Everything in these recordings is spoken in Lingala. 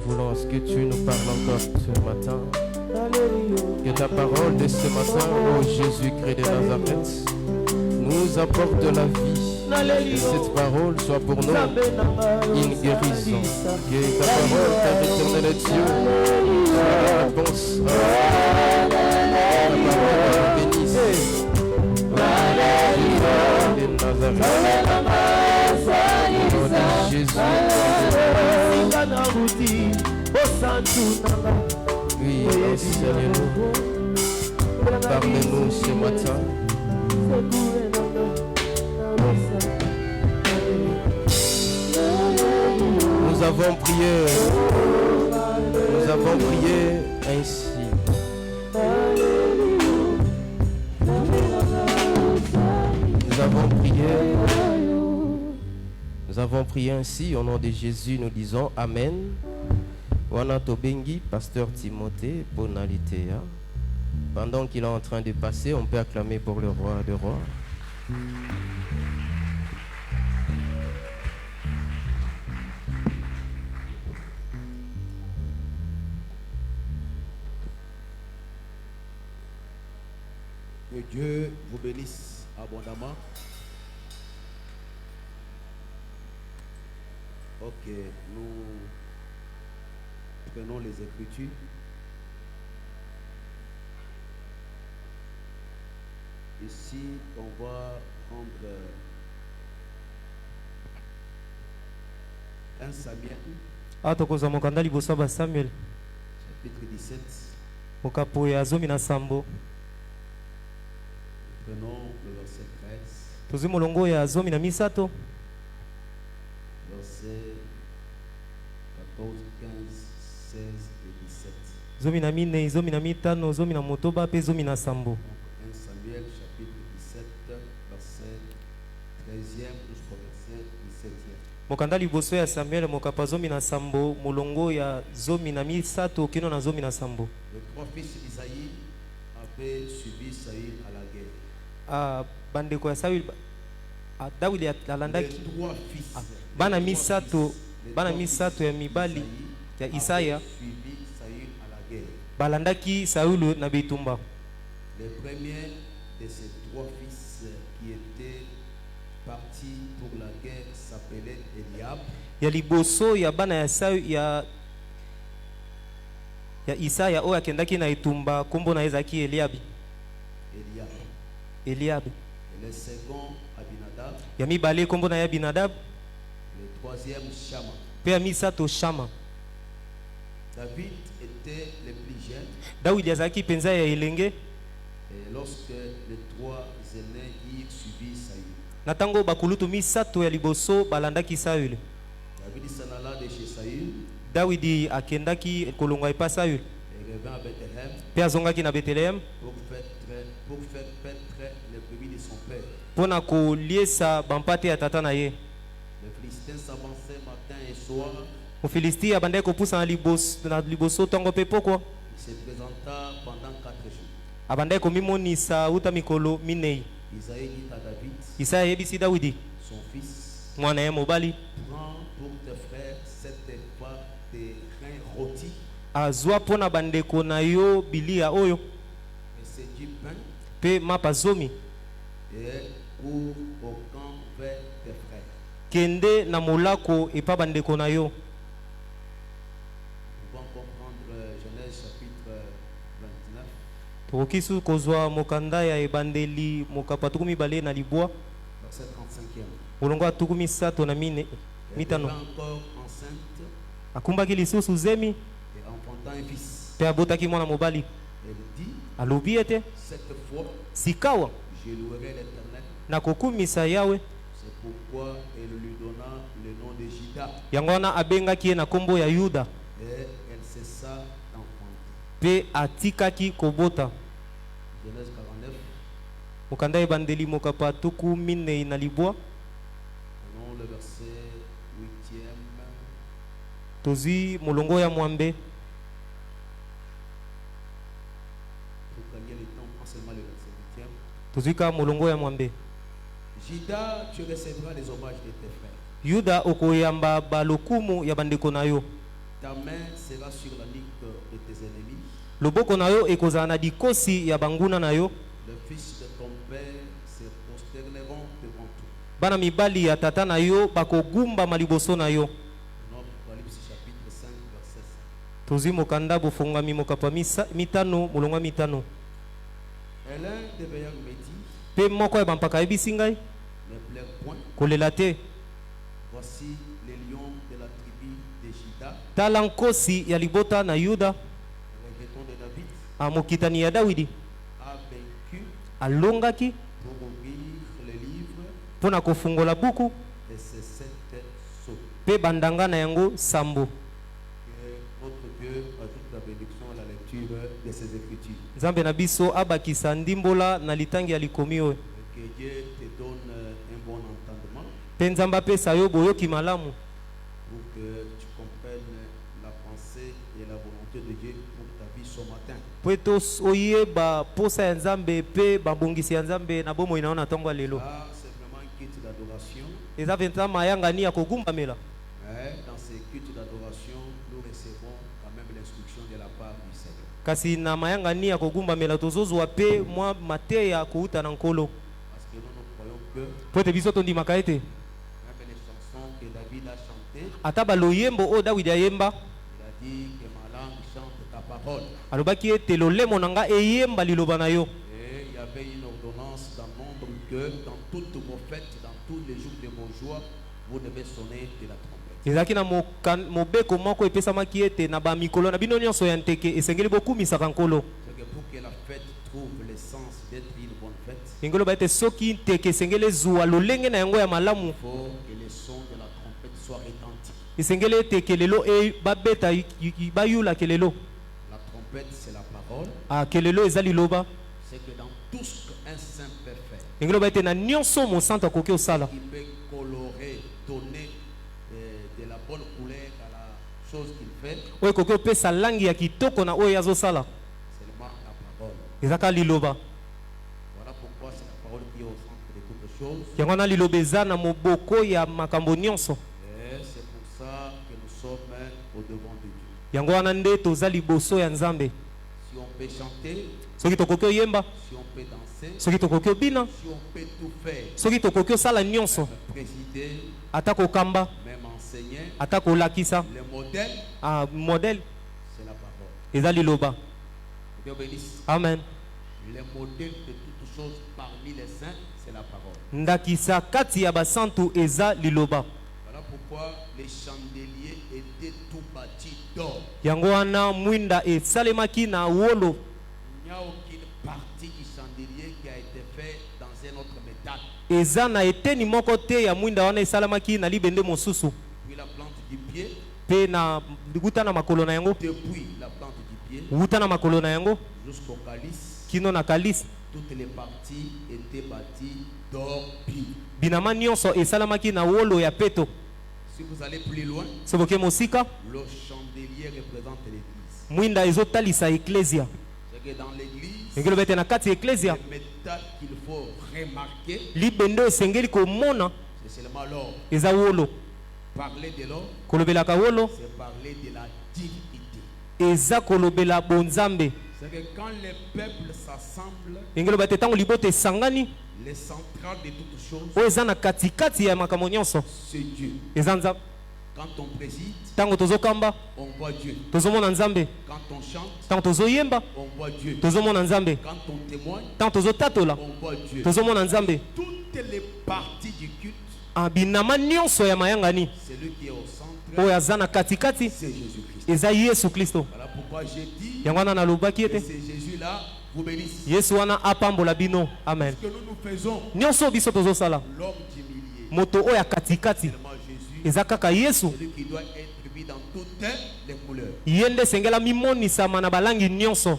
voulons ce que tu nous parles encore ce matin. Que ta parole de ce matin, ô Jésus-Christ de Nazareth, nous apporte de la vie. Que cette parole soit pour nous une guérison. Que ta parole, Père éternel et Dieu, soit la réponse. Ta parole nous bénisse. De Nazareth. Au nom de Jésus. Oui, enseigne-nous. Parle-nous ce matin. Nous avons prié ainsi. Nous avons prié ainsi au nom de Jésus. Nous disons Amen. Wana Tobengi, pasteur Timothée, Bonalitea. Pendant qu'il est en train de passer, on peut acclamer pour le roi des rois. Que Dieu vous bénisse abondamment. Ok, nous prenons les Écritures. Ici, on va prendre 1 Samuel, atokoza mokanda liboso ba Samuel chapitre 17. mokapo ya zomi na sambo. Prenons le verset 13. Tuzi molongo ya zomi na misato. Verset 14, 15, 16 et 17. Zomi na mine, zomi na mitano, zomi na motoba, pe zomi na sambo. 1 Samuel chapitre 17, verset 13e jusqu'au verset 17e. Mokanda liboso ya Samuel mokapa zomi na sambo, molongo ya zomi na misato, kino na zomi na sambo. Les trois fils d'Isaïe avaient suivi Saül à la guerre. Bandeko ya Saül Dawidi alandaki bana misato ya mibali ya Isaya balandaki Saulu na bitumba. Le premier de ces trois fils qui étaient partis pour la guerre s'appelait Eliab. Ya liboso ya bana ya Saül ya Isaya oyo akendaki na itumba kombo na ezaki Eliabi. Et le second Abinadab. Ya mibale kombo na ya Abinadab. Le troisième Shama. Pe ya misato Shama. David était le plus jeune. Dawidi azaki penza ya elenge. Et lorsque les trois aînés y suivi Saül. Natango bakulutu misato ya liboso balandaki Saül. David s'en alla de chez Saül. Dawidi akendaki kolonga epa Saül. Et revint à Bethléem. Pe azongaki na Bethléem. Pour faire paître les brebis de son père. Pona koliesa bampate ya tata na ye. Les Philistins s'avançaient matin et soir. Au Philistie abandai kopusa na liboso tongo pe poko. Il se présenta pendant 4 jours. Abandai komimonisa uta mikolo minei. Isaïe dit à David, Isaya yebisi Dawidi son fils, mwana ye mobali, prends pour tes frères 7 pas de grains rôtis. azwa pona bandeko na yo bilia oyo. Et c'est du pain. Pe mapa zomi. Et cours au camp vers tes frères. Kende na molako epa bandeko na yo. Nous pouvons comprendre Genèse chapitre 29. Tokisu kozwa mokanda ya ebandeli mokapa tukumi bale na libwa. Verset 35e. Molongo tukumi sato na mine mitano. Encore enceinte. Akumbaki lisusu zemi. Et enfantant un fils. Pe abotaki mwana mobali. Elle dit, alobi ete cette fois, sikawa je louerai l'Éternel. na kokumisa yawe. C'est pourquoi elle lui donna le nom de Juda. Yango wana abengaki ye na kombo ya Yuda. Et elle cessa d'enfanter. Pe atikaki kobota. Genèse 49. Mokanda ebandeli mokapa tuku minei na libwa. Prenons le verset 8e. Tozi molongo ya mwambe. Pour gagner le temps, prends seulement le verset 8e. Tozika molongo ya mwambe. Juda, tu recevras les hommages de tes frères. Yuda okoyamba balokumu ya bandeko na yo. Ta main sera sur la nuque de tes ennemis. loboko na yo ekozala na dikosi ya banguna na yo. Les fils de ton père se prosterneront devant toi. Bana mibali ya tata na yo bakogumba maliboso na yo. Notre Apocalypse chapitre 5 verset 5. Tozi mokanda bofongami mokapa mitano molongwa mitano. Et l'un des veilleurs me dit, Pe moko ya bampaka yebisi ngai ne pleure point, kolela te. voici les lions de la tribu de Juda, Tala nkosi ya libota na Yuda, le rejeton de David, mokitani ya Dawidi, a vaincu alongaki pour ouvrir les livres mpona kofungola buku de ces 7 sceaux. pe bandanga na yango sambo. Que notre Dieu ajoute la bénédiction à la lecture de ces Écritures. Nzambe na biso abakisa ndimbola na litangi ya likomi oyo. Que Dieu te donne un bon entendement Pe Nzambe apesa yo boyoki malamu pour que tu comprennes la pensée et la volonté de Dieu pour ta vie ce matin. po ete oyeba posa ya Nzambe pe babongisi ya Nzambe na bomoi na yo na ntongo ya lelo. Ah, c'est vraiment un culte d'adoration. Eza mpenza mayangani ya kogumbamela. Mais dans ces cultes d'adoration, nous recevons quand même l'instruction de la part du Seigneur. Kasi na mayangani ya kogumbamela tozozwa pe mwa mateya kouta na nkolo. Parce que nous croyons que Po ete biso tondimaka ete même les chansons que David a chantées, ata baloyembo oyo Dawidi ayemba il a dit que ma langue chante ta parole. alobaki ete lolemo na nga eyemba liloba na yo. Et il y avait une ordonnance dans nombre que dans toutes vos fêtes, dans tous les jours de vos joies, vous devez sonner de la trompette. ezalaki na mobeko moko epesamaki ete na bamikolo na bino nyonso ya nteke esengeli bokumisaka nkolo. C'est que pour que la fête trouve l'essence d'être une bonne fête, Engelo ba ete soki nteke esengeli ezwa lolenge na yango ya malamu, il faut que le son de la trompette soit retenti. esengeli ete kelelo babeta bayula kelelo. La trompette, c'est la parole. Kelelo eza liloba. C'est que dans tout ce qu'un saint peut faire, Engelo ba ete na nyonso mosantu akoki osala, il peut colorer, donner de la bonne couleur à la chose qu'il fait, oyo ekoki opesa langi ya kitoko na oyo azosala, seulement la parole. ezaka liloba. Voilà pourquoi c'est la parole qui est au centre de toutes choses. Yango na liloba eza na moboko ya makambo nyonso. Et c'est pour ça que nous sommes au devant de Dieu. Yango wana nde toza liboso ya Nzambe. Si on peut chanter, Soki tokoki oyemba, si on peut danser, soki tokoki obina, si on peut tout faire, soki tokoki osala nyonso, même présider, ata kokamba, même enseigner, ata kolakisa, le modèle, modèle c'est la parole. eza liloba. Dieu bénisse. Amen. Le modèle de toutes choses parmi les saints, c'est la parole. Ndakisa kati ya basantu eza liloba. Voilà pourquoi les chandeliers étaient tout bâtis d'or. Yango wana mwinda esalemaki na wolo. Il n'y a aucune partie du chandelier qui a été faite dans un autre métal. Eza na eteni moko te ya mwinda wana esalemaki na libende mosusu. Puis la plante du pied, Pe na guta na makolo na yango, depuis la plante du pied guta na makolo na yango jusqu'au calice, kino na kalis. toutes les parties étaient bâties d'or pur. Binama nyonso esalemaki na wolo ya peto. Si vous allez plus loin, Soboke mosika, le chandelier représente l'église. mwinda ezotalisa eklesia. C'est que dans l'église, Engelo bete na kati ya eklesia, le métal qu'il faut remarquer, libende esengeli komona c'est seulement l'or. eza wolo. Parler de l'or, Kolobelaka wolo c'est parler de la divinité. eza kolobela bonzambe. C'est que quand les peuples s'assemblent, Engelo bete tango libote esangani, les centrales de toutes choses, oyo eza na katikati ya makambo nyonso c'est Dieu. eza Nzambe. Quand on préside, Tango tozokamba on voit Dieu. tozomona Nzambe, Quand on chante, tango tozoyemba on voit Dieu. tozomona Nzambe, Quand on témoigne, tango tozotatola on voit Dieu. tozomona Nzambe. Toutes les parties du culte, Binama nyonso ya mayangani celui qui est au centre, oyo aza na katikati c'est Jésus-Christ. eza Yesu Kristo. Voilà pourquoi j'ai dit Yango wana nalobaki que ete c'est Jésus-là vous bénisse. Yesu wana apambola bino. Amen. Ce que nous faisons, Nyonso biso tozosala, l'homme du milieu, moto oyo ya katikati seulement Jésus, eza kaka Yesu. celui qui doit être vu dans toutes les couleurs. Ye nde esengela mimonisama na balangi nyonso.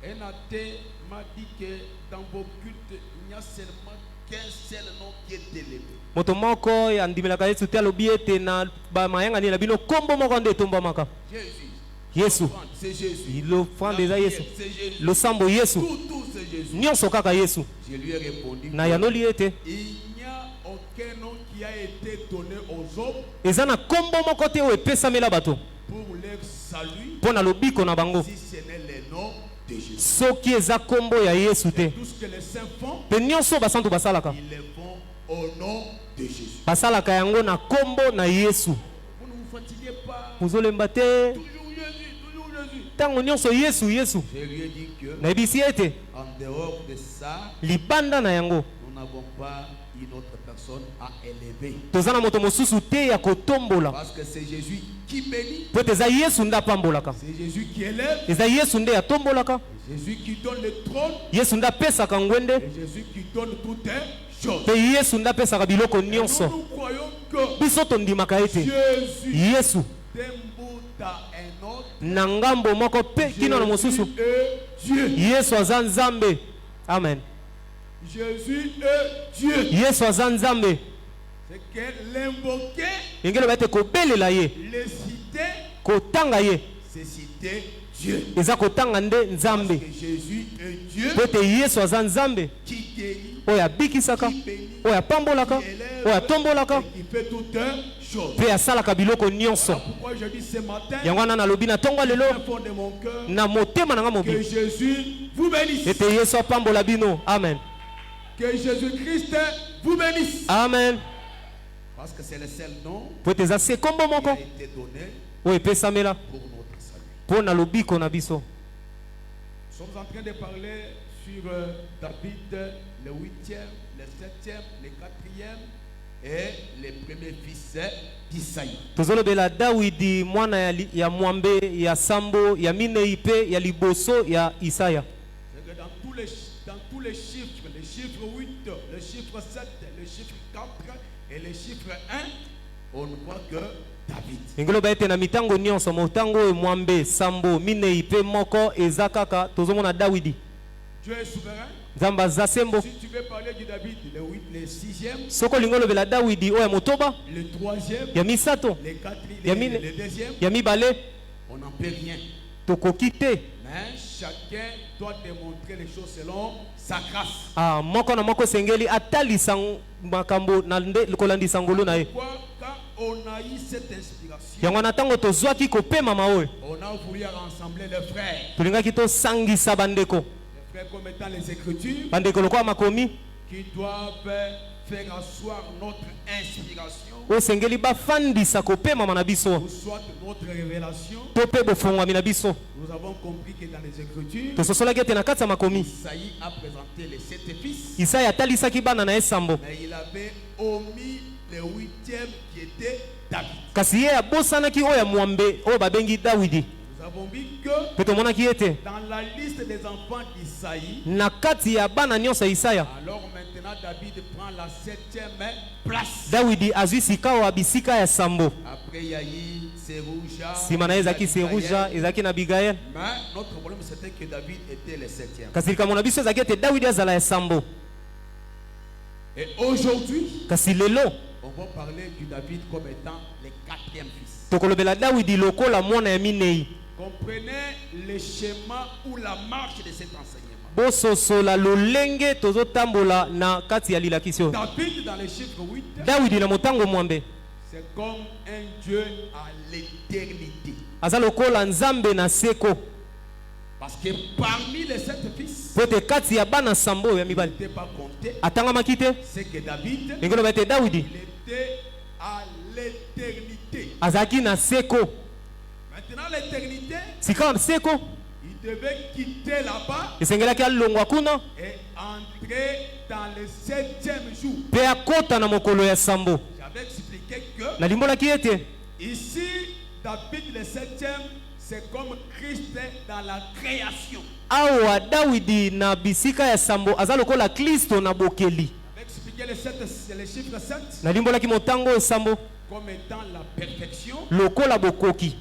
Un athée m'a dit que dans vos cultes, il n'y a seulement qu'un seul nom qui est élevé. Moto moko ya ndimelaka Yesu te alobi ete na bamayangani na bino kombo moko nde etombamaka. Jésus. Yesu. C'est Jésus. L'offrande eza Yesu, C'est Jésus. losambo Yesu, Tout c'est Jésus. nyonso kaka Yesu. Je lui ai répondu, Na yanoli ete il n'y a aucun nom qui a été donné aux hommes eza na kombo moko te oyo epesamela bato pour leur salut mpo na lobiko na bango si ce n'est le nom de Jésus. soki eza kombo ya Yesu te. Tout ce que les saints font, Pe nyonso basantu basalaka ils le font au nom de Jésus. basalaka yango na kombo na Yesu. Vous ne vous fatiguez pas. Ozolemba te Toujours Jésus, toujours Jésus. ntango nyonso Yesu Yesu. Je lui ai dit que Nayebisi ete en dehors de ça, libanda na yango nous n'avons pas une autre personne à élever. toza na moto mosusu te ya kotombola Parce que c'est Jésus qui bénit, po ete eza Yesu nde apambolaka, c'est Jésus qui élève, eza Yesu nde atombolaka, Jésus qui donne le trône, Yesu nde apesaka ngwende, et Jésus qui donne toutes choses. pe Yesu nde apesaka biloko Nous, nyonso. nous croyons que Biso tondimaka ete Jésus, Yesu d'un bout à un autre, na ngambo moko pe kino na mosusu Jésus est Dieu. Yesu aza Nzambe. Amen. Jésus est Dieu. Yesu aza Nzambe. C'est que l'invoquer, Engelo ba ete kobelela ye, le citer, kotanga ye, c'est citer Dieu. eza kotanga nde Parce Nzambe. que Jésus est Dieu Po ete Yesu aza Nzambe qui guérit, oyo abikisaka, qui bénit, oyo apambolaka, qui élève, oyo atombolaka, et qui fait toutes choses. pe asalaka biloko nyonso. Voilà pourquoi je dis ce matin, Yango wana nalobi na ntongo lelo au fond de mon cœur, na motema na nga que mobili Jésus vous bénisse. ete Yesu apambola bino. Amen. Que Jésus-Christ vous bénisse. Amen. Parce que c'est le seul nom Po ete eza se kombo qui moko a été donné oyo epesamela pour notre salut. mpo na lobiko na biso. Nous sommes en train de parler sur David, le 8e, le 7e, le 4e et les premiers fils d'Isaïe. Tozolobela Dawidi mwana ya mwambe ya sambo ya minei pe ya liboso ya Isaya. C'est que dans tous les chiffres, le chiffre 8, le chiffre 7, le chiffre 4 et le chiffre 1, on ne voit que David. Engelo ba ete na mitango nyonso motango oyo mwambe sambo minei pe moko eza kaka tozomona Dawidi. Dieu est souverain. Nzambe aza sembo. Si tu veux parler du David, le 8, le 6e, Soko lingo lobela Dawidi oyo ya motoba le 3e, ya misato le 4e, Yamine. le 2e, ya mibale on n'en peut rien. tokoki te. Mais chacun doit démontrer les choses selon sa grâce. Ah, moko na moko sengeli atalisa makambo na nde kolandisa ngolu na ye. Pourquoi quand on a eu cette inspiration, Yango na ntango tozwaki kopema maoyo on a voulu rassembler les frères. tolingaki tosangisa bandeko Les frères comme étant les Écritures bandeko lokola makomi qui doivent faire asseoir notre inspiration oyo esengeli bafandisa kopemama na biso ou soit notre révélation. to mpe bofongwami na biso. Nous avons compris que dans les Écritures, Tososolaki ete na kati ya makomi Isaïe a présenté les 7 fils, Isaya atalisaki bana na ye sambo, mais il avait omis le 8e qui était David. kasi ye abosanaki oyo ya mwambe oyo babengi Dawidi. Nous avons vu que Mpe tomonaki ete dans la liste des enfants d'Isaïe, na kati ya bana nyonso ya Isaya alors maintenant David prend la 7e place. Dawidi azwi sika oyo ya bisika ya sambo. Après il y a eu Seruja, Nsima na ye ezalaki Seruja, ezalaki na Abigail, mais notre problème c'était que David était le 7e. kasi likambo na biso ezalaki ete Dawidi azala ya sambo. Et aujourd'hui, Kasi lelo on va parler du David comme étant le 4e fils. tokolobela Dawidi lokola mwana ya minei. Comprenez le schéma ou la marche de cet enseignement. Bososola lolenge tozotambola na kati ya lilakisi oyo. David dans le chiffre 8, Dawidi na motango mwambe c'est comme un Dieu à l'éternité. aza lokola Nzambe na seko. Parce que parmi les 7 fils, Po ete kati ya bana sambo oyo ya il mibali n'était pas compté. atangamaki te, C'est que David, ndenge loba ete Dawidi il était à l'éternité. azalaki na seko. Maintenant, l'éternité, Sika na seko il devait quitter là-bas esengelaki alongwa kuna et entrer dans le 7e jour. mpe akota na mokolo ya sambo. J'avais expliqué que Nalimbolaki ete ici, David le 7e, c'est comme Christ dans la création. awa Dawidi na bisika ya sambo aza lokola Kristo na bokeli. J'avais expliqué le chiffre 7 Nalimbolaki motango oyo sambo comme étant la perfection, lokola bokoki,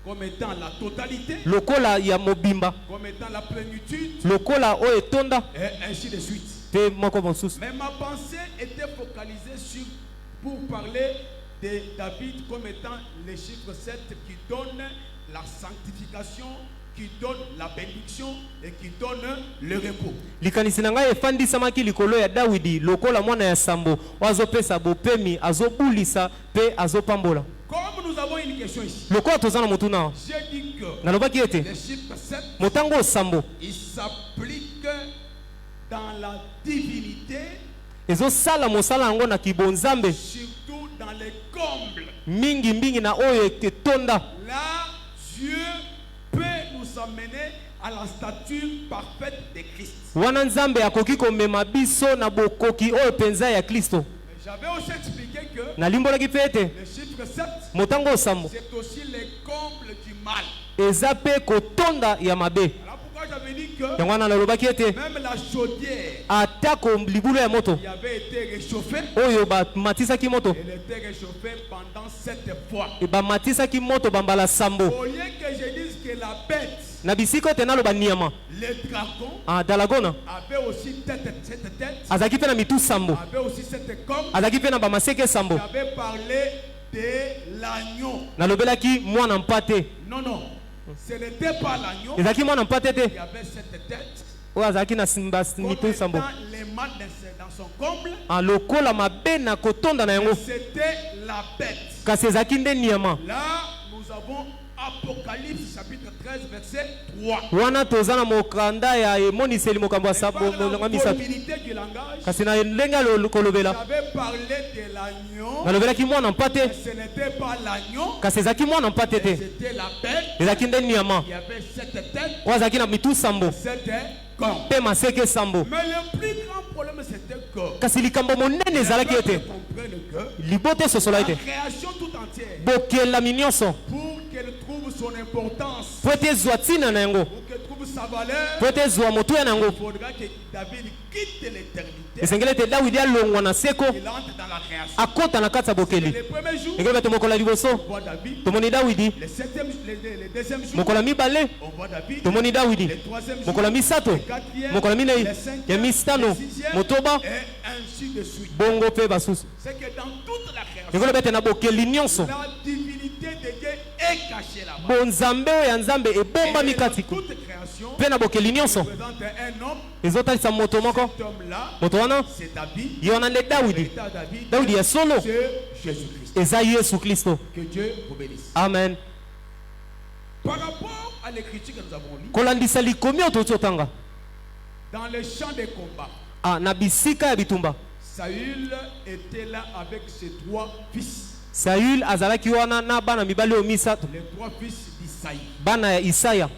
comme étant la totalité, lokola ya mobimba, comme étant la plénitude, lokola oyo etonda et ainsi de suite. mpe moko mosusu. Mais ma pensée était focalisée pour parler de David comme étant le chiffre 7 qui donne la sanctification, qui donne la bénédiction et qui donne le repos. Likanisi na ngai efandisamaki likolo ya Dawidi lokola mwana ya sambo oyo azopesa bopemi, azobulisa mpe azopambola. Comme nous avons une question ici. lokola toza na motuna J'ai dit que nalobaki ete le chiffre 7, motango osambo il s'applique dans la divinité, ezosala mosala yango na kibonzambe surtout dans les combles. mingi na oyo etonda. Là, Dieu peut nous amener à la stature parfaite de Christ. Wana nzambe akoki komema biso na bokoki oyo penza ya Kristo. J'avais aussi expliqué que Nalimbolaki pe ete le chiffre 7, motango osambo c'est aussi les combles du mal. eza mpe kotonda ya mabe. Voilà pourquoi j'avais dit que yango wana nalobaki ete même la chaudière atako libulu ya moto qui avait été réchauffée, oyo bamatisaki moto elle était réchauffée pendant 7 fois. bamatisaki moto bambala sambo. Au lieu que je dise que la bête, Na bisika ete naloba niama le dragon, dalagona avait aussi cette tête, azalaki mpe na mitu sambo, avait aussi cette corne. azalaki mpe na bamaseke sambo. J'avais parlé de l'agneau. Nalobelaki mwana mpate, Non, non, ce n'était pas l'agneau. ezalaki mwana mpate te Il y avait cette tête. oyo azalaki na mitu sambo. Dans les mal dans son comble, Lokola mabe na kotonda na yango c'était la bête. kasi ezalaki nde niama. Là, nous avons Apocalypse chapitre 13, verset 3. Wana toza na mokanda ya emoniseli mokambo ya sabo Par la molonga misato. volubilité du langage, Kasi na ndenge kolobela j'avais parlé de l'agneau, nalobelaki mwana mpate mais ce n'était pas l'agneau, kasi ezalaki mwana mpate te c'était la bête. ezalaki nde niama Il y avait cette tête, oyo azalaki na mitu sambo c'était corps. mpe maseke sambo. Mais le plus grand problème, c'était que Kasi likambo monene ezalaki les ete peuples comprennent que libote esosola la ete création tout entière, bokelami nyonso pour qu'elle trouve son importance, po ete ezwa ntina na yango, pour qu'elle trouve sa valeur, po ete ezwa motuya na yango, il faudra que David quitte l'éternité. esengeli ete dawidi alongwa na seko Il entre dans la création. akota na kati ya Et bokeli. le premier jour, Engeli bete mokolo ya liboso on voit David. tomoni dawidi, Le deuxième jour, mokolo ya mibale on voit David. tomoni dawidi, Le troisième jour, mokolo ya misato, le quatrième, mokolo ya minei, le cinquième, ya mitano, le sixième, motoba, et ainsi de suite. bongo mpe basusu. C'est que dans toute la création, Engeli bete na bokeli nyonso la divinité de Dieu est cachée là-bas. bonzambe oyo ya nzambe ebombami Et kati dans toute création, mpe na bokeli nyonso représente un homme. ezotalisa moto moko. Cet homme-là, Moto wana c'est David. ye wana nde dawidi, Véritable David, dawidi ya solo c'est Jésus-Christ. eza yesu kristo. Que Dieu vous bénisse. Amen. Par rapport à l'écriture que nous avons lue, Kolandisa likomi oyo toti otanga dans le champ des combats, na bisika ya bitumba Saül était là avec ses 3 fils, Saül azalaki wana na bana mibali oyo misato, les 3 fils d'Isaïe. bana ya Isaya.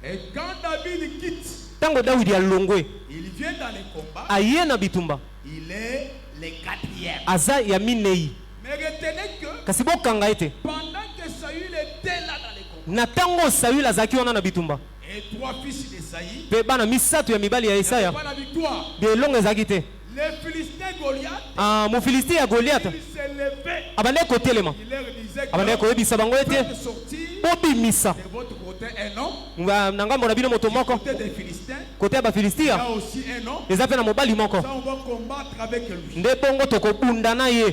Et quand David quitte, Tango dawidi alongwe il vient dans les combats, aye na bitumba il est le 4e. aza ya minei. Mais retenez que Kasi bokanga ete pendant que Saül était là dans les combats, na tango Saül azalaki wana na bitumba et 3 fils d'Isaïe, mpe bana misato ya mibali ya n'avaient Isaya pas la victoire. bilongo ezalaki te. Les Philistins Goliath, Mofilisti ya Goliath il s'est levé. abandaki kotelema, Il leur disait abandaki que koyebisa bango ete faites sortir bobimisa de votre côté un homme, na ngambo na bino moto moko côté des Philistins, kote ya il y bafilistia a aussi un homme. eza mpe na mobali moko, Ça, on va combattre avec lui. nde bongo tokobunda na ye.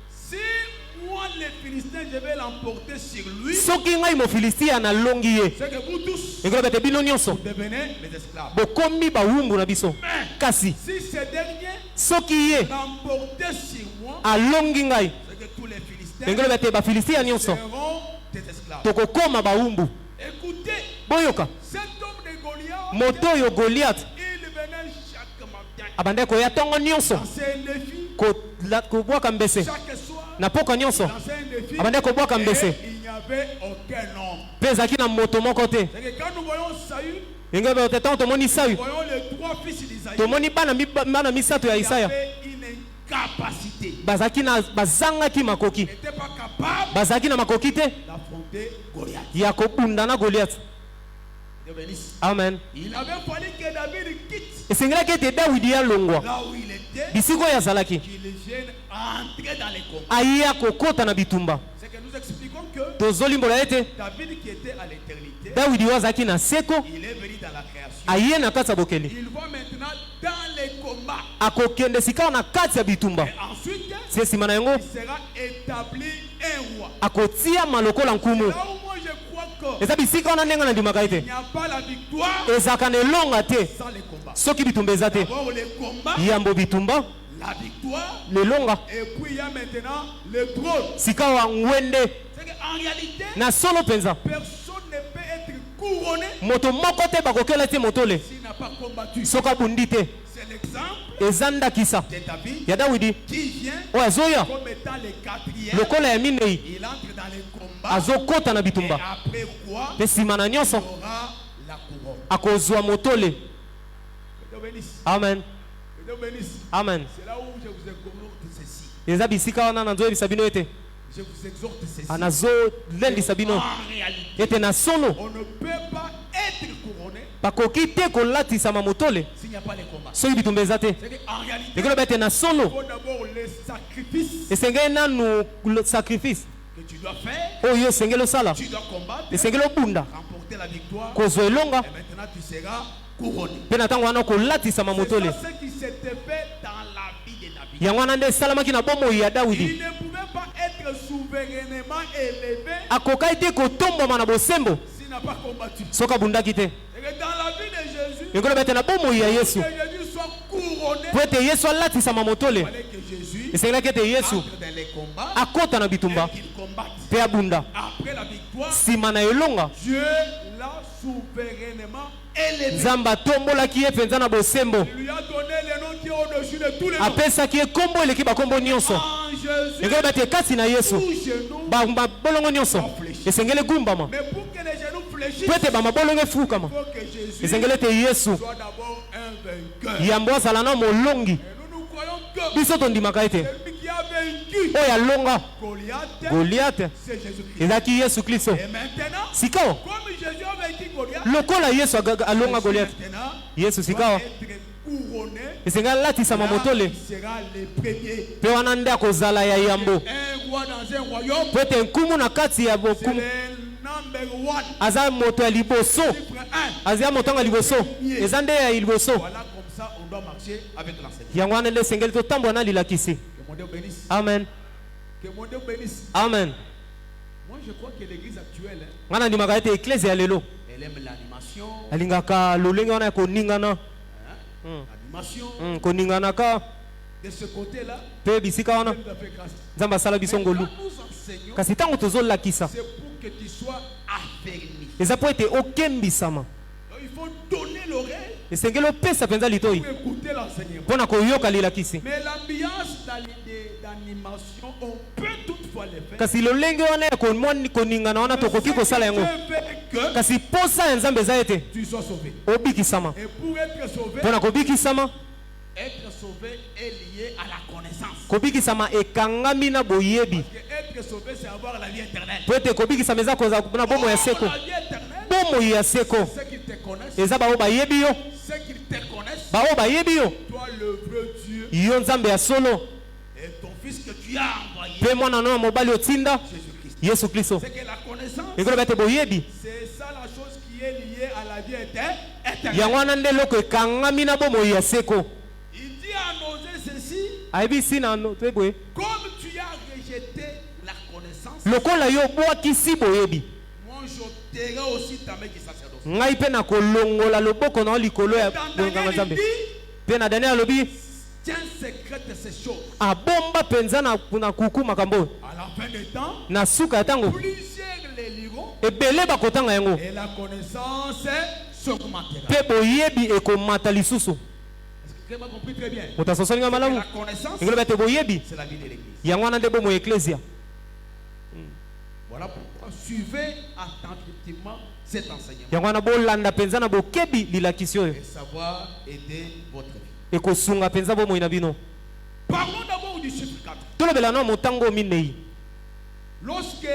Si moi, les Philistins, je vais l'emporter sur lui, Soki ngai mofilistia nalongi ye, c'est que vous tous, ekoloba ete bino nyonso vous devenez mes esclaves. bokomi bawumbu na biso. Mais Kasi si ce dernier soki ye l'emporter sur moi, alongi ngai, c'est que tous les Philistins ekoloba ete bafilistia nyonso seront des esclaves. tokokoma bawumbu. Écoutez, Boyoka cet homme de Goliath, moto oyo Goliath il venait chaque matin abandaki koya ntongo nyonso lancer un défi, kobwaka mbese chaque soir na poko nyonso lancer un défi, abandaki kobwaka mbese et il n'y avait aucun homme. mpe ezalaki na moto moko te. C'est que quand nous voyons Saül, Engebe ote ntango tomoni nous Sayu, voyons les 3 fils d'Isaïe, tomoni bana misato ya qui Isaya avaient une incapacité, bazalaki na bazangaki makoki, n'étaient pas capables bazalaki na makoki te d'affronter Goliath. ya kobunda na Goliath. Dieu bénisse. Amen. Il avait fallu que David quitte Esengelaki ete dawidi alongwa là où il était, bisika oyo azalaki qu'il vienne entrer dans les combats. aya kokota na bitumba. C'est que nous expliquons que Tozolimbola ete David qui était à l'éternité, dawidi oyo azalaki na seko il est venu dans la création. aye na kati ya bokeli, Il va maintenant dans les combats. akokende sika na kati ya bitumba. Et ensuite, Se nsima na yango il sera établi un roi. akotiama lokola nkumu. Là où moi je crois que Eza bisika wana ndenge nandimaka il ete n'y a pas la victoire ezalaka na elonga te sans les combats. soki bitumba eza te. D'abord les combats, Yambo bitumba la victoire, lelonga et puis il y a maintenant le trône. sika wa ngwende C'est qu'en réalité, na solo penza personne ne peut être couronné moto moko te bakokela te motole s'il n'a pas combattu. soka bundi te C'est l'exemple ezanda kisa de David ya Dawidi qui vient oyo azoya comme étant le quatrième. lokola ya minei Il entre dans les combats. azokota na Et bitumba après quoi, mpe nsima na il nyonso aura la couronne. akozwa motole. Que Dieu bénisse. Amen, Que Dieu bénisse. amen. C'est là où je vous exhorte ceci. eza bisika wana nazoyebisa bino ete Je vous exhorte ceci. nazolendisa bino En réalité, ete na solo on ne peut pas être couronné bakoki te kolatisama motole s'il n'y a pas les combats. soki bitumba eza te C'est qu'en réalité, ekoloba ete na il solo faut d'abord les sacrifices esengeli nanu sacrifice que tu dois faire. oyo esengeli osala Tu dois combattre, esengeli obunda remporter la victoire. kozwa elonga Et maintenant, tu seras couronné. mpe na ntango wana kolatisama C'est motole ça ce qui s'était fait dans la vie de David. yango wana nde esalamaki na bomoi ya Il Dawidi ne pouvait pas être souverainement élevé akokai te kotombwama na bosembo s'il n'a pas combattu. soki abundaki te Et que dans la vie de Jésus, ekoloba ete na bomoi ya que yesu Jésus soit couronné, po ete yesu alatisama il motole fallait que Jésus esengelaki ete yesu entre dans les combats akota na bitumba et qu'il combatte. mpe abunda Après la victoire, nsima na elonga Dieu l'a souverainement élevé. nzambe atombolaki ye mpenza na bosembo Il lui a donné le nom qui est au-dessus de tous les noms. apesaki ye kombo eleki bakombo nyonso En Jésus, ekoloba ete kati na yesu tout genou. babolongo nyonso esengeli egumbama Mais pour que les genoux fléchissent, po ete il bamabolongo efukama faut que Jésus esengeli ete yesu soit d'abord un vainqueur. yambo azala na molongi Et nous croyons que biso tondimaka ete celui qui a vaincu oyo alonga Goliath, goliate c'est Jésus-Christ. ezalaki yesu kristo Et maintenant, sikawa comme Jésus a vaincu Goliath, lokola yesu alonga Jésus goliate maintenant yesu doit sikawa être couronné. esengeli alatisama Là, motole il sera le premier. mpe wana nde akozala ya yambo Un roi dans un royaume, po ete nkumu na kati ya c'est bokumu le number one. aza moto ya liboso Chiffre 1. aza moto anga liboso eza nde ya liboso Voilà comme ça on doit marcher avec l'enseignant. yango wana nde esengeli totambola na lilakisi. Que mon Dieu bénisse. Amen, Que mon Dieu bénisse. amen. Moi je crois que l'église actuelle, hein, nga nandimaka ete eklese ya lelo elle aime l'animation. alingaka lolenge wana ya koningana, L'animation. koninganaka De ce côté-là, mpe bisika wana Dieu nous a fait grâce. nzambe asala biso Mais quand ngolu. nous enseignons, Kasi ntango tozolakisa c'est pour que tu sois affermi. eza po ete okembisama, Donc, il faut donner l'oreille esengeli opesa mpenza litoi pour écouter l'enseignement. mpo na koyoka lilakisi. Mais l'ambiance d'animation, on peut toutefois le faire. Kasi lolenge wana ya koningana wana tokoki kosala yango, Dieu veut que kasi posa ya nzambe eza ete tu sois sauvé. obikisama. Et pour être sauvé, Mpo na kobikisama, être sauvé est lié à la connaissance. kobikisama ekangami na boyebi. Parce que être sauvé, c'est avoir la vie éternelle. Po ete kobikisama eza kozala na bomoi ya seko, La vie éternelle, bomoi ya seko ceux qui te connaissent, eza bao bayebi yo, ceux qui te connaissent, bao bayebi yo, toi le vrai Dieu yo nzambe ya solo et ton fils que tu as envoyé, mpe mwana no ya mobali otinda Jésus-Christ. yesu kristo. C'est que la connaissance, ekoloba ete boyebi c'est ça la chose qui est liée à la vie éternelle. yango wana nde eloko ekangami na bomoi ya seko. Il dit à Nosé ceci, ayebi na te boye comme tu as rejeté la connaissance, lokola yo obwakisi boyebi, moi j'ôterai aussi ta main du sacerdoce. ngai mpe na kolongola loboko na yo likolo ya Dans bonganga Daniel, il nzambe. dit, Mpe na daniel alobi tiens secrète ces choses. abomba mpenza na kuku makambo oyo. À la fin des temps, Na suka ya ntango plusieurs les liront ebele bakotanga yango et la connaissance s'augmentera. mpe boyebi ekomata lisusu. Est-ce que vous avez compris très bien? moto asosoli nga La malamu connaissance, ekoloba ete boyebi c'est la vie de l'église. yango wana nde bomoi eklesia. Voilà pourquoi suivez attentivement cet enseignement yango wana bolanda mpenza na bokebi lilakisi oyo et savoir aider votre vie. ekosunga mpenza bomoi na bino. Parlons d'abord du chiffre 4. tolobela na motango minei. Lorsque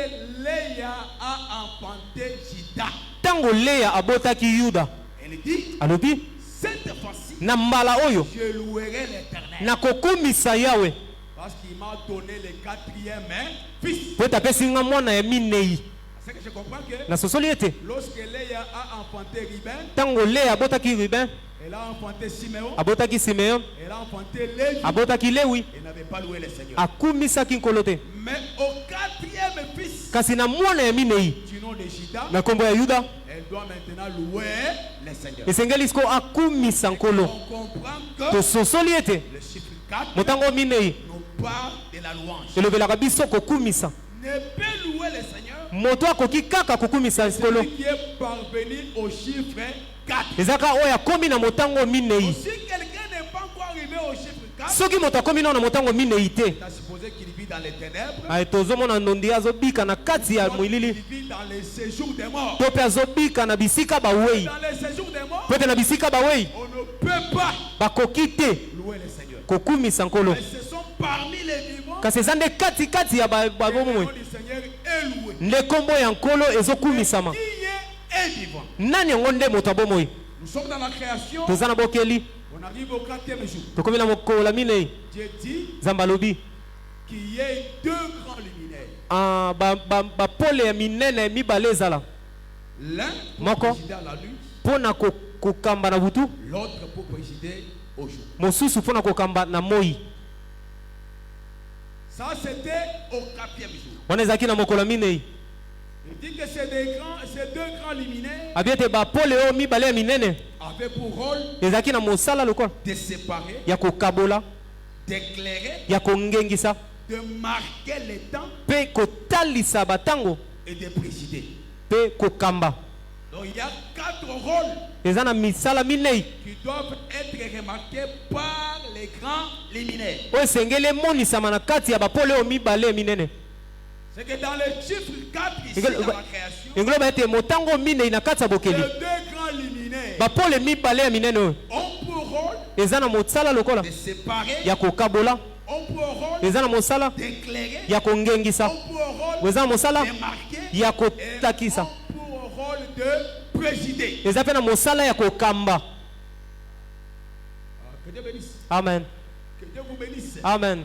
Léa a enfanté Juda, ntango leya abotaki yuda elle dit, alobi cette fois-ci, na mbala oyo je louerai l'Éternel. nakokumisa yawe Parce qu'il m'a donné le quatrième fils. po ete apesi nga mwana ya minei. C'est que je comprends que nasosoli ete lorsque Léa a enfanté Ruben, ntango leya abotaki ruben, elle a enfanté Siméon, abotaki simeon, elle a enfanté Lévi, abotaki lewi, elle n'avait pas loué le Seigneur. akumisaki nkolo te. Mais au quatrième fils kasi na mwana ya minei du nom de Juda, na nkombo ya yuda elle doit maintenant louer le Seigneur. esengeli siko akumisa nkolo. On comprend que tososoli ete le chiffre 4 motango minei nous parle de la louange. elobelaka biso kokumisa Ne peut louer le Seigneur moto akoki kaka kokumisa nkolo celui qui est parvenu au chiffre 4. ezaka oyo akomi na motango minei. Si quelqu'un n'est pas encore arrivé au chiffre 4, soki moto akomi nao na motango minei te tu as supposé qu'il vit dans les ténèbres. aye tozomona ndondi azobika na kati ya Il mwilili vit dans les séjours des morts. to mpe azobika na bisika bawei Dans les séjours des morts, po ete na bisika bawei on ne peut pas bakoki te louer le Seigneur. kokumisa nkolo Mais ce sont parmi les vivants kasi eza nde katikati ya que le babomoi nom du Seigneur est loué. nde nkombo ya nkolo ezokumisama. Qui est un vivant? Nani yango nde moto abomoi? Nous sommes dans la création. toza na bokeli On arrive au 4e jour. tokomi na mokolo ya minei. Dieu dit nzambe alobi qu'il y ait 2 grands luminaires. bapole ya minene mibale ezala L'un pour Moko. présider à la nuit, mpo na kokamba na butu, l'autre pour présider au jour. mosusu mpo na kokamba na moi. Ça, c'était au 4e jour. wana ezalaki na mokolo ya minei. Il dit que ces 2 grands luminaires abi ete bapole oyo mibale ya minene avaient pour rôle ezalaki na mosala lokola de séparer, ya kokabola, d'éclairer, ya kongengisa de marquer les temps mpe kotalisa batango et de présider. mpe kokamba. Donc il y a 4 rôles eza na misala minei qui doivent être remarqués par les grands luminaires. oyo esengeli emonisama na kati ya bapole oyo mibale ya minene. C'est que dans le chiffre 4 ici Engelo- dans la création, engoloba ete motango minei na kati ya les bokeli 2 grands luminaires bapole mibale ya minene oyo ont pour rôle eza na mosala lokola de séparer, ya kokabola, ont pour rôle eza na mosala d'éclairer, ya kongengisa, ont pour rôle eza na mosala de marquer ya et kotakisa, ont pour rôle de présider. eza mpe na mosala ya kokamba. Que Dieu bénisse. Amen, Que Dieu vous bénisse. amen.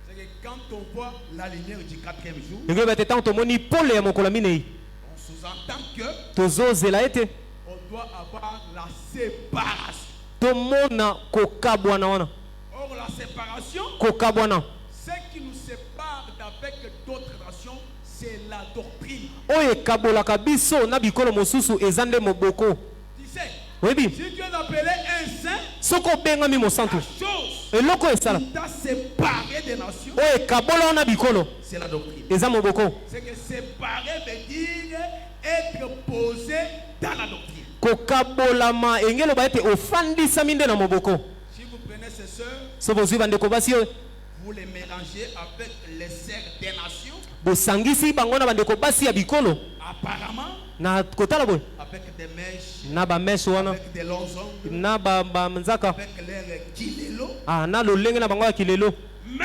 C'est que quand on voit la lumière du 4e jour, engoloba ete ntango tomoni pole ya mokolo ya minei on sous-entend que tozozela ete on doit avoir la séparation. tomona kokabwana wana. Or, la séparation, kokabwana ce qui nous sépare d'avec d'autres nations, c'est la doctrine. oyo ekabolaka biso na bikolo mosusu eza nde moboko. Tu sais, oyebi si tu es appelé un saint, soki obengami mosantu la chose eloko oyo esala qui t'a séparé des nations, oyo ekabola wana bikolo c'est la doctrine. eza moboko. C'est que séparer veut dire être posé dans la doctrine. kokabolama engeloba ete ofandisami nde na moboko. Si vous prenez ces sœurs, so bozwi bandeko basi oyo vous les mélangez avec les sœurs des nations, bosangisi bango na bandeko basi ya bikolo apparemment, na kotala boye avec des mèches, na bameshe wana avec des longs ongles, na banzaka avec leur kilelo. na lolenge na bango ya kilelo. Mais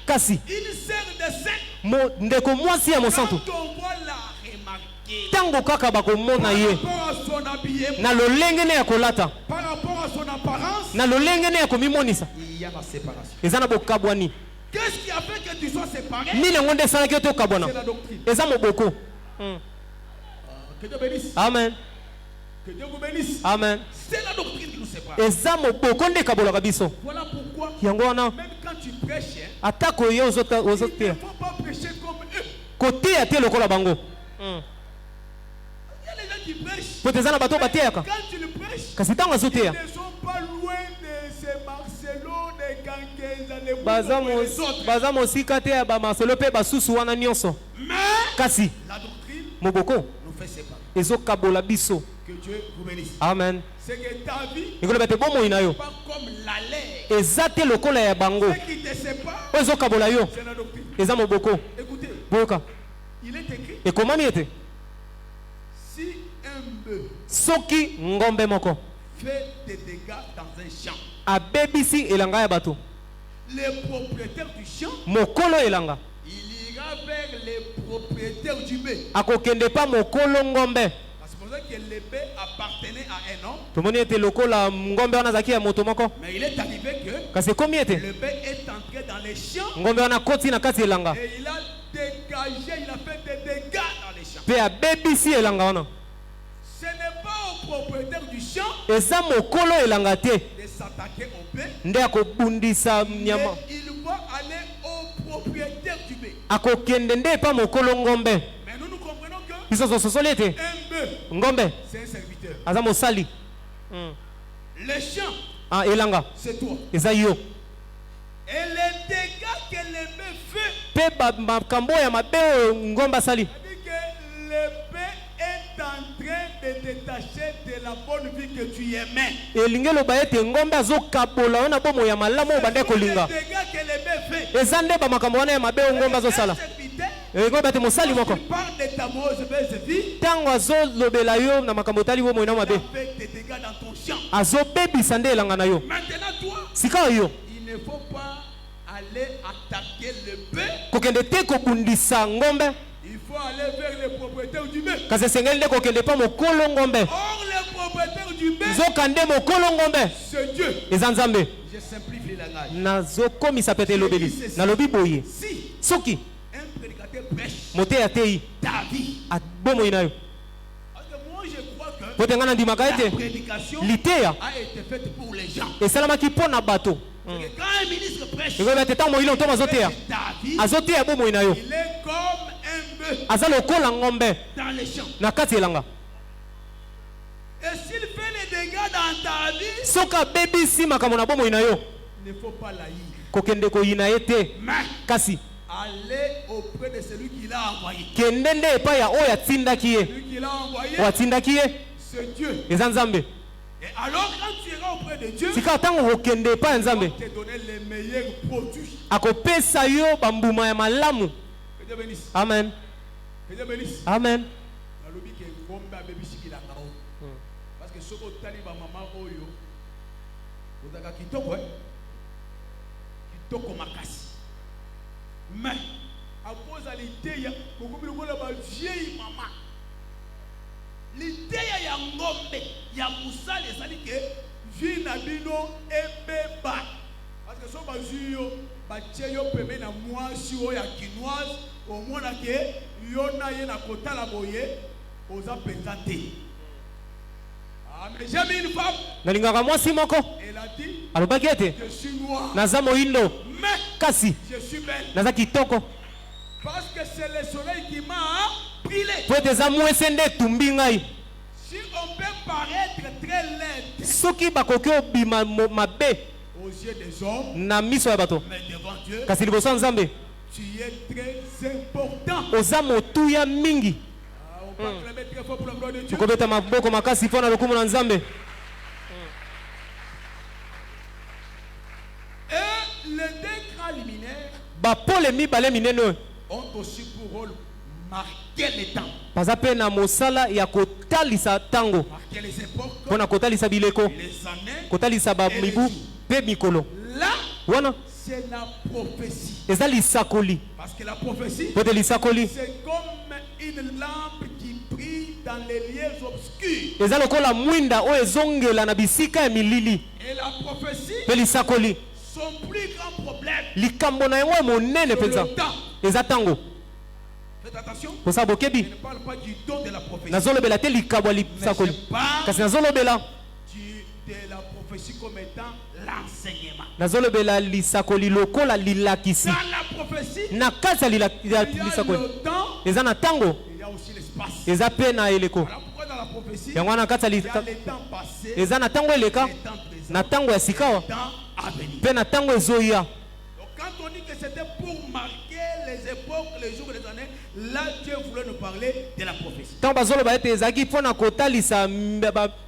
kasi une sœur de saint, ndeko mwasi ya mosantu quand on voit la remarquer ntango kaka bakomona par ye rapport à son habillement, na lolenge ne ya kolata par rapport à son apparence, na lolenge ne ya komimonisa il y a la séparation. eza na bokabwani. Qu'est-ce qui a fait que tu sois séparé? nini yango nde esalaki ete okabwana C'est la doctrine. eza moboko. Que Dieu bénisse. Amen, Que Dieu vous bénisse. amen. C'est la doctrine qui nous sépare. eza moboko nde ekabolaka biso. Voilà pourquoi, yango wana même quand tu prêches, hein, atako ye il ne ozoteya faut pas prêcher comme eux. koteya te lokola bango. Il y a les gens qui prêchent. po ete eza na bato oyo bateyaka Quand tu le prêches, kasi ntango ils azoteya ne sont pas loin de ces Marcelo, des Kankenza, les baza Boubou et les autres. baza mosika te ya bamarcelo mpe basusu wana nyonso. Mais kasi la doctrine moboko nous fait séparer. ezokabola biso. Que Dieu vous bénisse. Amen. C'est que ta vie ekoloba ete bomoi na yo n'est pas comme la lait. eza te lokola ya bango Ce qui te sépare, oyo ezokabola yo c'est la doctrine. eza moboko. Écoutez, boyoka il est écrit, ekomami ete si un bœuf soki ngombe moko fait des dégâts dans un champ, abebisi elanga ya bato, le propriétaire du champ, mokolo elanga il ira vers les propriétaires du bœuf. akokende pa mokolo ngombe. Parce que c'est pour ça que le bœuf appartenait à un homme, tomoni ete lokola ngombe wana azalaki ya moto moko, mais il est arrivé que kasi ekomi ete le bœuf est entré dans les champs ngombe wana koti na kati elanga et il a dégagé, il a fait des dégâts dans les champs. mpe abebisi elanga wana. Ce n'est pas au propriétaire du champ eza mokolo elanga te de s'attaquer au bœuf, nde akobundisa nyama, mais il va aller au propriétaire du bœuf. akokende nde epa mokolo ngombe. Mais nous comprenons que biso tososoli ete un bœuf, ngombe c'est un serviteur. aza mosali. Le champ, elanga c'est toi. eza yo. pe makambo ya mabe oyo ngomba sali. C'est-à-dire que l'épée est en train de détacher de la bonne vie que tu aimais. Elinge loba ete ngombe azokabola ona bomo ya malamu oyo bande kolinga. Les dégâts que l'épée fait. Eza nde bamakambo wana ya mabe oyo ngombe azosala. Ngombe ate mosali moko. Tu parles de ta mauvaise vie. Tango azolobela yo na makambo tali bomo ina mabe. Tu fait des dégâts dans ton champ. Azobebisa nde elanga na yo. Maintenant toi, Sika yo. il ne faut pas aller attaquer l'épée. Kokende te kobundisa ngombe. Il faut aller vers les propriétaires du bœuf. Kasi esengeli nde kokende pa mokolo ngombe. Or les propriétaires du bœuf, Zoka nde mokolo ngombe. c'est Dieu. Eza nzambe. Je simplifie le langage. Nazokomisa pete elobeli. Nalobi boye. Si Soki un prédicateur prêche moteya tei ta vie, bomoi na yo. parce que moi je crois que Po te nga na ndimaka la ete prédication liteya a été faite pour les gens. esalamaki mpo na bato. Parce que quand un ministre prêche Ekoyeba ete ntango moyilo ntomo azoteya ta vie, azoteya bomoi na yo. il est comme un bœuf Aza lokola ngombe dans les champs. na kati elanga. Et s'il fait les dégâts dans ta vie, Soki abebisi makambo na bomoi na yo, il ne faut pas l'haïr. kokende koyina ye te. Mais Kasi allez auprès de celui qui l'a envoyé. kende nde epai ya oyo atindaki ye. Celui qui l'a envoyé, Oyo atindaki ye c'est Dieu. eza nzambe. Et alors quand tu iras auprès de Dieu, Sika ntango kokende epai ya il va nzambe te donner les meilleurs produits. akopesa yo bambuma ya malamu. Que Dieu bénisse. Amen. Que Dieu bénisse. Amen. Nalobi ke ngombe abebisiki la kao. Parce que soko tali ba mama oyo ozaka kitoko kitoko makasi. Mais à cause de l'idée beaucoup de la vieille maman. L'idée ya ngombe ya musale sali ke vie na bino ebeba. Parce que so bazui yo batie yo peme na mwasi oyo ya kinoise omona ke yo na ye na kotala boye oza penza te. Ah mais j'ai mis une femme, Nalingaka mwasi moko elle a dit alobaki ete je suis noire naza moyindo mais kasi je suis belle. naza kitoko Parce que c'est le soleil qui m'a brûlé. po ete eza mwese nde etumbi ngai. Si on peut paraître très laide Soki bakoki obima mabe aux yeux des hommes, na miso ya bato, mais devant Dieu, kasi liboso ya nzambe tu es très important. oza motuya mingi. Ah, on peut acclamer très fort pour la gloire de Dieu. Tokobeta maboko makasi mpo na lokumu na nzambe. Et les deux grands luminaires Bapole mibale minene oyo ont aussi pour rôle marquer les temps, baza mpe na mosala ya kotalisa ntango marquer les époques, mpo na kotalisa bileko, les années. kotalisa bamibu mpe mikolo. Là, Wana c'est la prophétie. eza lisakoli. Parce que la prophétie, Po ete lisakoli c'est comme une lampe qui brille dans les lieux obscurs. eza lokola mwinda oyo ezongela na bisika ya milili. Et la prophétie, Mpe lisakoli son plus grand problème, likambo na yango ya monene c'est mpenza le temps. eza ntango. Faites attention, Posa je bokebi ne parle pas du don de la prophétie, nazolobela te likambo ya mais lisakoli, je parle kasi nazolobela de la prophétie comme étant l'enseignement. nazolobela lisakoli lokola lilakisi. Dans la prophétie, Na kati ya il y a lisakoli le temps, eza na ntango, il y a aussi l'espace. eza mpe na eleko. Voilà pourquoi dans la prophétie, Yango wana na kati ya il y a le temps passé, eza na ntango eleka, le temps présent, na ntango ya sikawa, le temps à venir. mpe na ntango ezoya. Donc quand on dit que c'était pour marquer les époques, les jours et les années, là Dieu voulait nous parler de la prophétie. Ntango bazoloba ete ezalaki mpo na kotalisa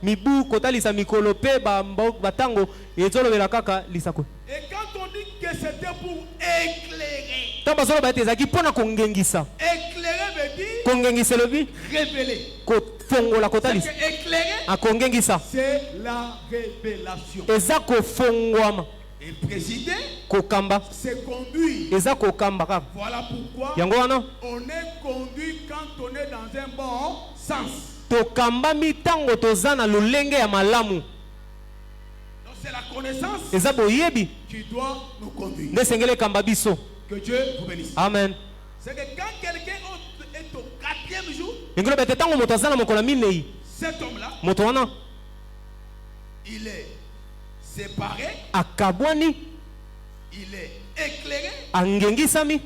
mibu, kotalisa mikolo mpe batango, ezolobela kaka lisakoli. Et quand on dit que c'était pour éclairer, Ntango bazoloba ete ezalaki mpo na kongengisa, éclairer veut dire kongengisa elobi révéler. kofongola Parce kotalisa, que éclairer, akongengisa c'est la révélation. eza kofongwama, Et présider, kokamba c'est conduire. eza kokamba kaka. Voilà pourquoi Yango wana on est conduit quand on est dans un bon sens. tokambami ntango toza na lolenge ya malamu. Donc c'est la connaissance Eza boyebi qui doit nous conduire. nde esengeli ekamba biso. Que Dieu vous bénisse. Amen. C'est que quand quelqu'un est au 4e jour, Lingi loba ete ntango moto aza na mokolo ya minei, cet homme-là, moto wana il est séparé, akabwani, il est éclairé, angengisami,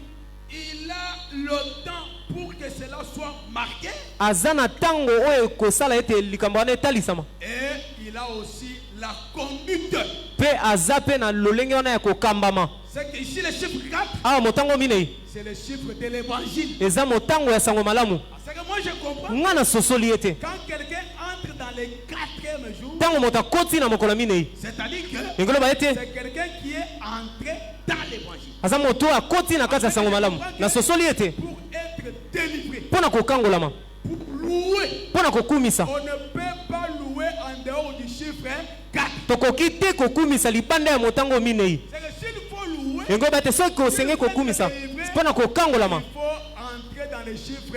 il a le temps pour que cela soit marqué aza na ntango oyo ekosala ete likambo wana etalisama. et il a aussi la conduite. Pe azape na lolenge wana ya kokambama. C'est que ici le chiffre 4, Ah motango minei. c'est le chiffre de l'évangile. Eza motango ya sango malamu. C'est que moi je comprends. Ngana sosoli ete. Quand quelqu'un entre dans les 4e jour, Tango mota koti na mokolo minei. c'est-à-dire que Ngolo ba ete. c'est quelqu'un qui est entré dans l'évangile. Aza moto akoti na kati ya sango malamu. Na sosoli ete. Pour être délivré, Pona kokangolama. pour louer, Pona kokumisa. on ne peut pas louer en dehors du chiffre 4. Tokoki te kokumisa libanda ya motango minei. C'est que s'il faut louer, Ngolo ba ete soki kosenge kokumisa. Pona kokangolama. il faut entrer dans les chiffres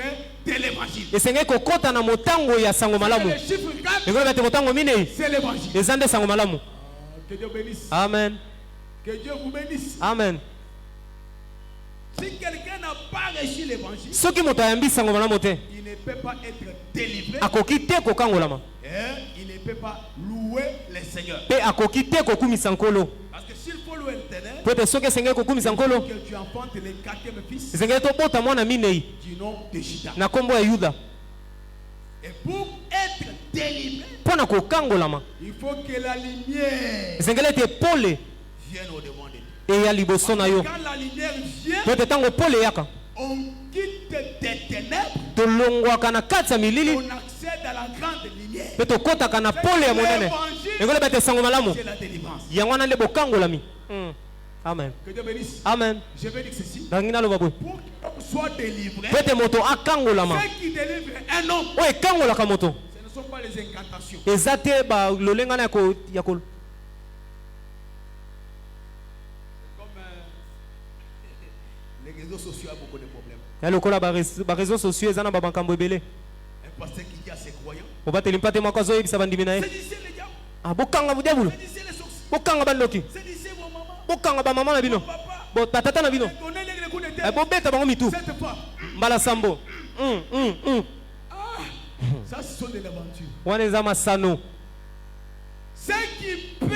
de l'évangile. Esenge kokota na motango ya sango malamu. Le chiffre 4, Ngolo ba ete motango minei. c'est l'évangile. Eza nde sango malamu. Que Dieu bénisse. Amen. Que Dieu vous bénisse. Amen. Si quelqu'un n'a pas reçu l'évangile, Soki moto ayambi sango malamu te. il ne peut pas être délivré Akoki te kokangolama. et il ne peut pas louer le Seigneur. Pe akoki te kokumisa nkolo. Parce que s'il faut louer l'éternel, Po ete soki esenge kokumisa nkolo. que tu enfantes le 4e fils Esenge tobota mwana minei du nom de Judas. na kombo ya Yuda. Et pour être délivré, Pona kokangolama. il faut que la lumière Esengeli ete pole vienne au devant de Dieu. eya liboso na yo. Quand la lumière vient, Po ete ntango pole eyaka. on quitte des ténèbres, Tolongwaka na kati ya milili. on accède à la grande lumière. Pe tokotaka na pole ya monene. Engolo ba ete sango malamu. C'est la délivrance. Yango wana nde bokangolami. Amen. Que Dieu bénisse. Amen. Je vais dire ceci. Nangi naloba boye. Pour qu'on soit délivré, Po ete moto akangolama. ceux qui délivrent un homme, Oyo ekangolaka moto. ce ne sont pas les incantations. Eza te balolengana ya Comme les réseaux sociaux ont beaucoup de problèmes. ya lokola bareseau sociaux eza na bamakambo ebele. Un pasteur qui dit à ses croyants, Obateli mpate moko azoyebisa bandimi na ye. saisissez les diables, Ah, bokanga budiabulu. saisissez les sorciers, Bokanga bandoki. saisissez vos mamans, Bokanga bamama na bino. vos papas, Batata na bino. donnez-les les coups de Eh, tête. bobeta bango mitu. Cette fois, Mbala sambo. ça ce sont des aventures. Wana eza masano. Ce qui peut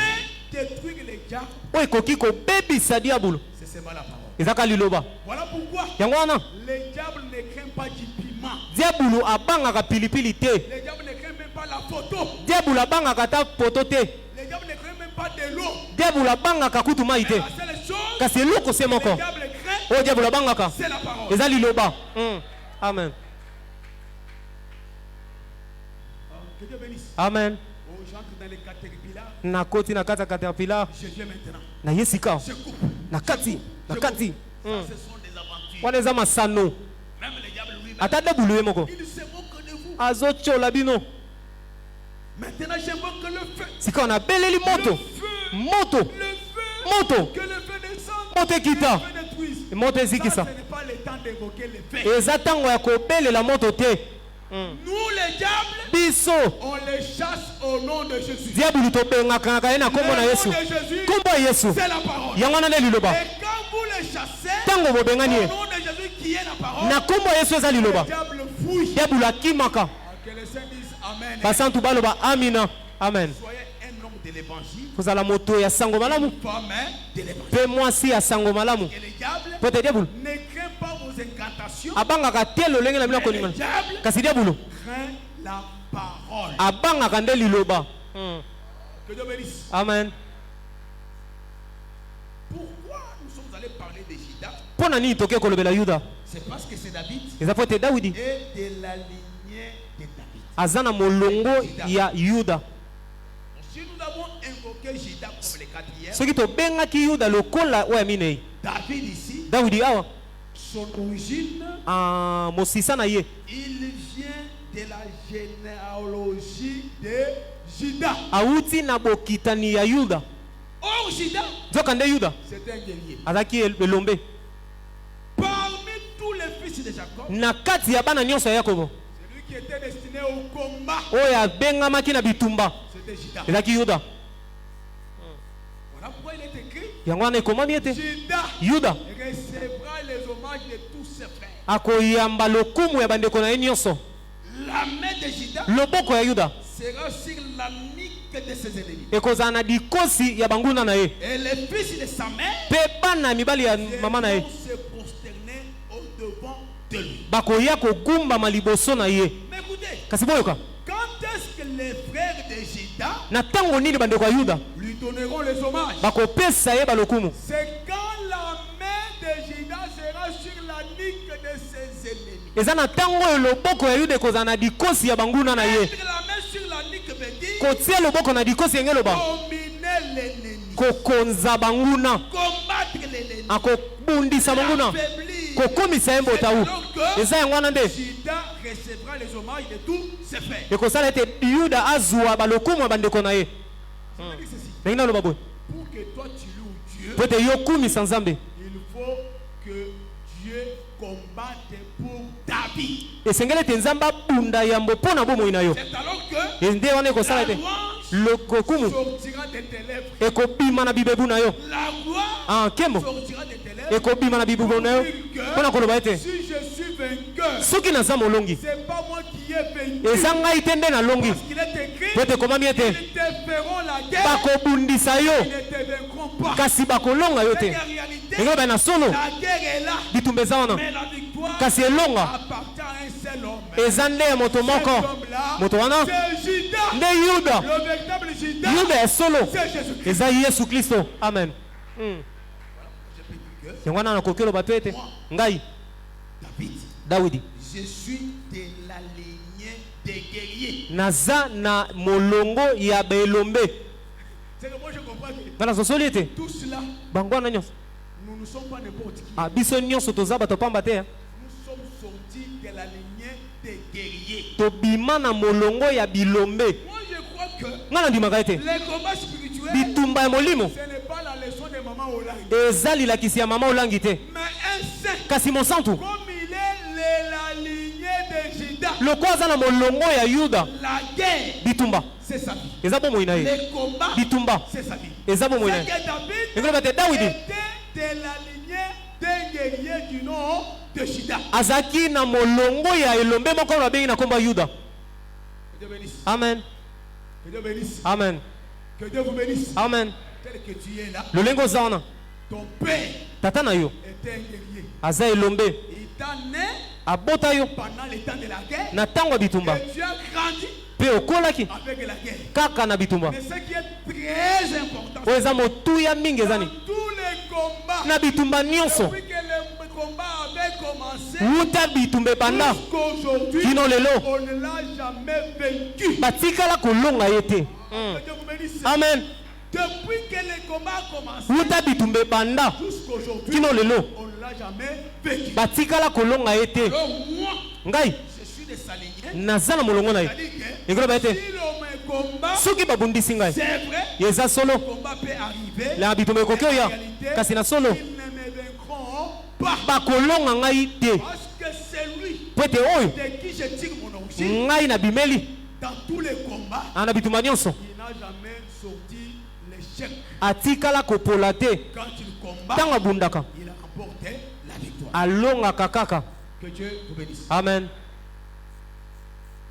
détruire les diables, Oyo ekoki kobebisa diabulu. c'est seulement la parole. Ezaka liloba. Voilà pourquoi Yango wana les diables ne craignent pas du piment. diabulu abangaka pilipili te. Les diables ne craignent même pas la photo. Diabulu abangaka ta poto te. Les diables ne craignent même pas de l'eau. Diabulu abangaka kutu mai te. La seule chose Kasi eloko se que moko. les diables craignent, Oyo diabulu abangaka. c'est la parole. Eza liloba. Amen. Que Dieu bénisse. Amen. Oh, j'entre dans les caterpillars. Nakoti na kati ya caterpillar. Je viens maintenant. Na yesika. Je coupe. Na kati. Na kati. Ça, ce sont des aventures. Wana eza masano. Même les diables lui-même, Ata diabulu ye moko. il se moque de vous. Azotiola bino. Maintenant, j'invoque le feu. Sika na beleli moto. Le feu. Moto. Le feu. Moto. Que le feu descende. Moto ekita. Que le feu détruise. Moto Ça, ezikisa. ce n'est pas le temps d'évoquer le feu. Eza ntango ya kobelela moto te. Nous, les diables, Biso. on les chasse au nom de Jésus. Diabulu tobengaka ye na Le kombo na Yesu. nom de Jésus, Kombo ya Yesu. c'est la parole. Yango wana nde liloba. Et quand vous les chassez, Ntango bobengani au ye. nom de Jésus qui est la parole, Na kombo ya Yesu eza le liloba. diable fouille. Diabulu akimaka. Que les saints disent Amen. Basantu baloba amina. Amen. Soyez un homme de l'évangile, Kozala moto ya sango malamu. une femme de l'évangile. Pe mwasi ya sango malamu. Et les diables Po ete diabulu ne craignent pas vos incantations, abangaka te lolenge na biloko mais le ningana. diable Kasi diabulu craint la parole. abangaka nde liloba. Que Dieu bénisse. Amen. Pourquoi nous sommes allés parler de Judas? Mpona nini toke kolobela Yuda? C'est parce que c'est David Eza po ete Dawidi et de la lignée de David. aza na molongo ya Yuda. Si nous avons invoqué Judas comme les 4 hier, Soki tobengaki Yuda lokola oyo ya minei. David ici, Dawidi awa son origine, mosisa na ye il vient de la généalogie de Judas. awuti na bokitani ya Yuda. Or, Judas, Nzoka nde Yuda c'est un guerrier. azalaki elombe Parmi tous les fils de Jacob, na kati ya bana nyonso ya Yakobo celui qui était destiné au combat, oyo abengamaki na bitumba c'était Judas. ezalaki Yuda. Voilà pourquoi il est écrit Yango wana ekomami ete Judas Yuda recevra les hommages de tous ses frères. akoyamba lokumu ya bandeko na ye nyonso. La main de Judas Loboko ya Yuda sera sur la nuque de ses ennemis. ekozala na dikosi ya banguna na ye. Et les fils de sa mère Pe bana ya mibali ya mama na ye vont se prosterner au devant de lui. bakoya kogumbama liboso na ye. Mais écoutez, Kasi boyoka quand est-ce que les frères de Juda na ntango nini bandeko ya yuda lui donneront les hommages. bakopesa ye balokumu. C'est quand la main de Juda sera sur la nuque de ses ennemis. eza na ntango oyo loboko ya yuda ekozala na dikosi ya banguna na ye. Mettre la main sur la nuque veut dire kotia loboko na dikosi yenge loba dominer l'ennemi, kokonza banguna, combattre l'ennemi, akobundisa banguna, affaiblir. kokomisa ye mbota wu. eza yango wana nde Juda recevra les hommages de tous ses frères. ekosala ete yuda azwa balokumu ya bandeko na ye. Ça veut dire ceci. ndenge naloba boye Pour que toi tu loues Dieu, po ete yo kumisa nzambe il faut que Dieu combatte pour ta vie. esengeli ete nzambe abunda yambo mpo na bomoi na yo. C'est alors que nde wana ekosala la ete louange lokokumu sortira de tes lèvres. ekobima na bibebu na yo. La gloire nkembo sortira de tes lèvres. ekobima na bibebu na yo mpo na koloba ete Si je suis vainqueur, soki naza molongi c'est pas moi qui ai vaincu. eza ngai te nde nalongi. Parce qu'il est écrit, po ete ekomami ete ils te feront la guerre, bakobundisa yo ils ne te vaincront pas. kasi bakolonga yo C'est te. qu'en réalité, ndenge baye na solo la guerre est là, bitumba eza wana mais la victoire kasi elonga appartient à un seul homme. eza nde ya moto Cet moko. homme-là, moto wana c'est Juda. nde yuda. Le véritable Juda, yuda ya solo c'est Jésus-Christ. eza yesu kristo. amen. Je peux dire que yango wana nakoki oloba mpe ete ngai David, dawidi je suis de la lignée des guerriers. naza na molongo ya belombe. C'est que moi je comprends que ngai nazosoli ete tout cela, bango wana nyonso nous ne sommes pas n'importe qui. biso nyonso toza bato pamba te. Nous sommes sortis de la lignée des guerriers. tobima na molongo ya bilombe. Moi je crois que ngai nandimaka ete les combats spirituels, bitumba ya molimo ce n'est pas la leçon de maman Olang. eza lilakisi ya mama olangi te, Mais un saint, kasi mosantu comme il est la lignée de Juda, loko aza na molongo ya yuda. la guerre, bitumba c'est sa vie. eza bomoi na ye. Les combats, bitumba c'est sa vie. eza bomoi na C'est ye. que David ekoloba ete dawidi était de la lignée d'un guerrier du nom de Juda. azalaki na molongo ya elombe moko oyo babengi na nkombo ya yuda. Que Dieu bénisse. amen. Que Dieu bénisse. amen. Que Dieu vous bénisse. amen. Tel que tu es là, lolenge oza wana ton père tata na yo était un guerrier. aza elombe Il t'a né abota yo pendant les temps de la guerre. na ntango ya bitumba Et tu as grandi mpe okolaki avec la guerre. kaka na bitumba. Mais ce qui est très important, oyo eza motuya mingi dans ezani tous les combats, na bitumba nyonso depuis que le combat avait commencé, wuta bitumba ebanda jusqu'aujourd'hui, kino lelo on ne l'a jamais vaincu. batikala kolonga ye te. Que Dieu vous bénisse. amen. Depuis que le combat a commencé, wuta bitumba ebanda jusqu'aujourd'hui, kino lelo on ne l'a jamais vaincu. batikala kolonga ye te. Alors moi, ngai je suis de sa lignée. naza na molongo na ye. C'est-à-dire ekoloba que ete si l'on me combat, soki babundisi ngai c'est vrai, eza solo le combat peut arriver. na bitumba ekoki oya, kasi na solo Ils ne me vaincront pas. bakolonga ngai te. Parce que c'est lui po ete oyo de qui je tire mon origine. ngai nabimeli Dans tous les combats, na bitumba nyonso il n'a jamais sorti l'échec. atikala kopola te. Quand il combat, ntango abundaka il a remporté la victoire. alongaka kaka. Que Dieu vous bénisse. amen.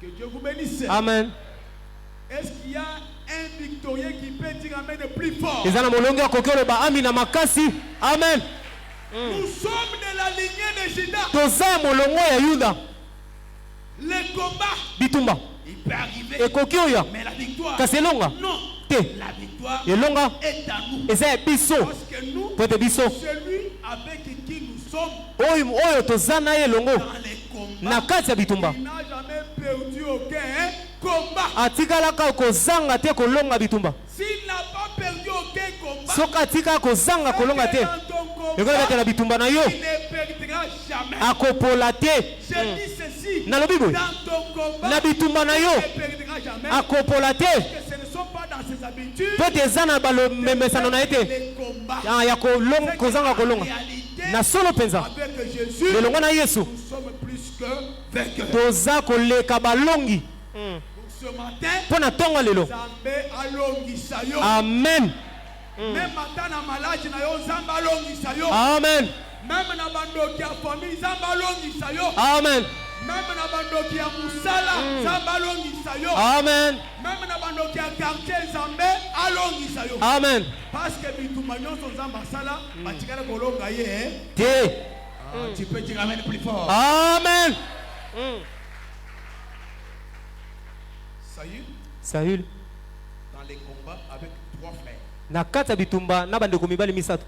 Que Dieu vous bénisse. amen. Est-ce qu'il y a un victorieux qui peut dire Amen de plus fort? eza na molongo akoki oloba ami na makasi. amen. Nous sommes de la lignée de Juda. toza ya molongo ya yuda. Le combat, bitumba il peut arriver. ekoki oya, Mais la victoire, kasi elonga non. te. La victoire elonga est à nous. eza ya biso. Parce que nous, po ete biso celui avec qui nous sommes oyo toza na ye elongo dans les na combats, kati ya bitumba, il n'a jamais perdu aucun combat. atikalaka kozanga te kolonga bitumba. S'il n'a pas perdu aucun combat, soki atikala kozanga kolonga te, dans ton combat, ekoloba ete na bitumba na yo il ne perdra jamais. akopola te. Je dis ceci, nalobi boye dans ton combat, na bitumba na yo il ne perdra jamais. akopola te. Que ce ne sont pas dans ses habitudes. po ete eza na balomemesano na ye te Les combats. ya kozanga kolonga na solo mpenza. Avec Jésus, elongo na yesu nous sommes plus que vainqueurs. toza koleka balongi. Ce matin, mpo na ntongo lelo. Nzambe alongisa yo. amen. Même ata na maladi na yo, Nzambe alongisa yo. amen. Même na bandoki ya famille, Nzambe alongisa yo. amen. Même na bandoki ya musala, Nzambe alongisa yo. amen. Même na bandoki ya quartier, Nzambe alongisa yo. amen. Parce que bitumba nyonso Nzambe asala, batikala kolonga ye. te. Tu peux dire amen plus fort. amen. Ça Saül dans les combats avec 3 frères. na kati ya bitumba na bandeko mibali misato.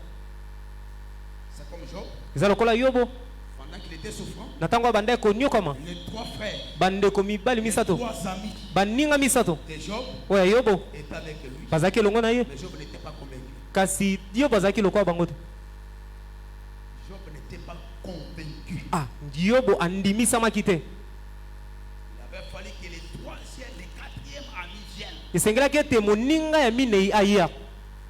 C'est comme Job. Eza lokola Yobo Pendant qu'il était souffrant, na ntango ya bandeko nyokama les 3 frères, bandeko mibali les misato 3 amis baninga misato de Job oyo ya Yobo étaient avec lui. bazalaki elongo na ye Mais Job n'était pas convaincu. kasi Yobo azalaki lokola bango te. Job n'était pas convaincu. Ah, Yobo andimisamaki te. Il avait fallu que les 3e, les 4e amis viennent Esengelaki ete moninga ya minei aya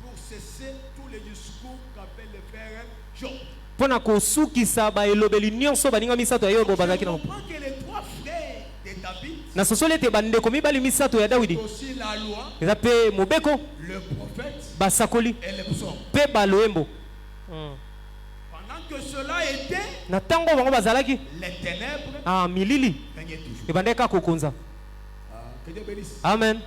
pour cesser tous les discours qu'appelle le frère Job. mpona kosukisa baelobeli nyonso baninga misato ya Yobo Je bazalaki nango. comprends que les 3 frères de David, Nasosoli ete bandeko mibali misato ya Dawidi aussi la loi, eza mpe mobeko le prophète basakoli et les psaumes. mpe baloyembo. Pendant que cela était, Na ntango bango bazalaki les ténèbres milili régnaient toujours. ebandaki kaka kokonza. Que Dieu bénisse. Amen,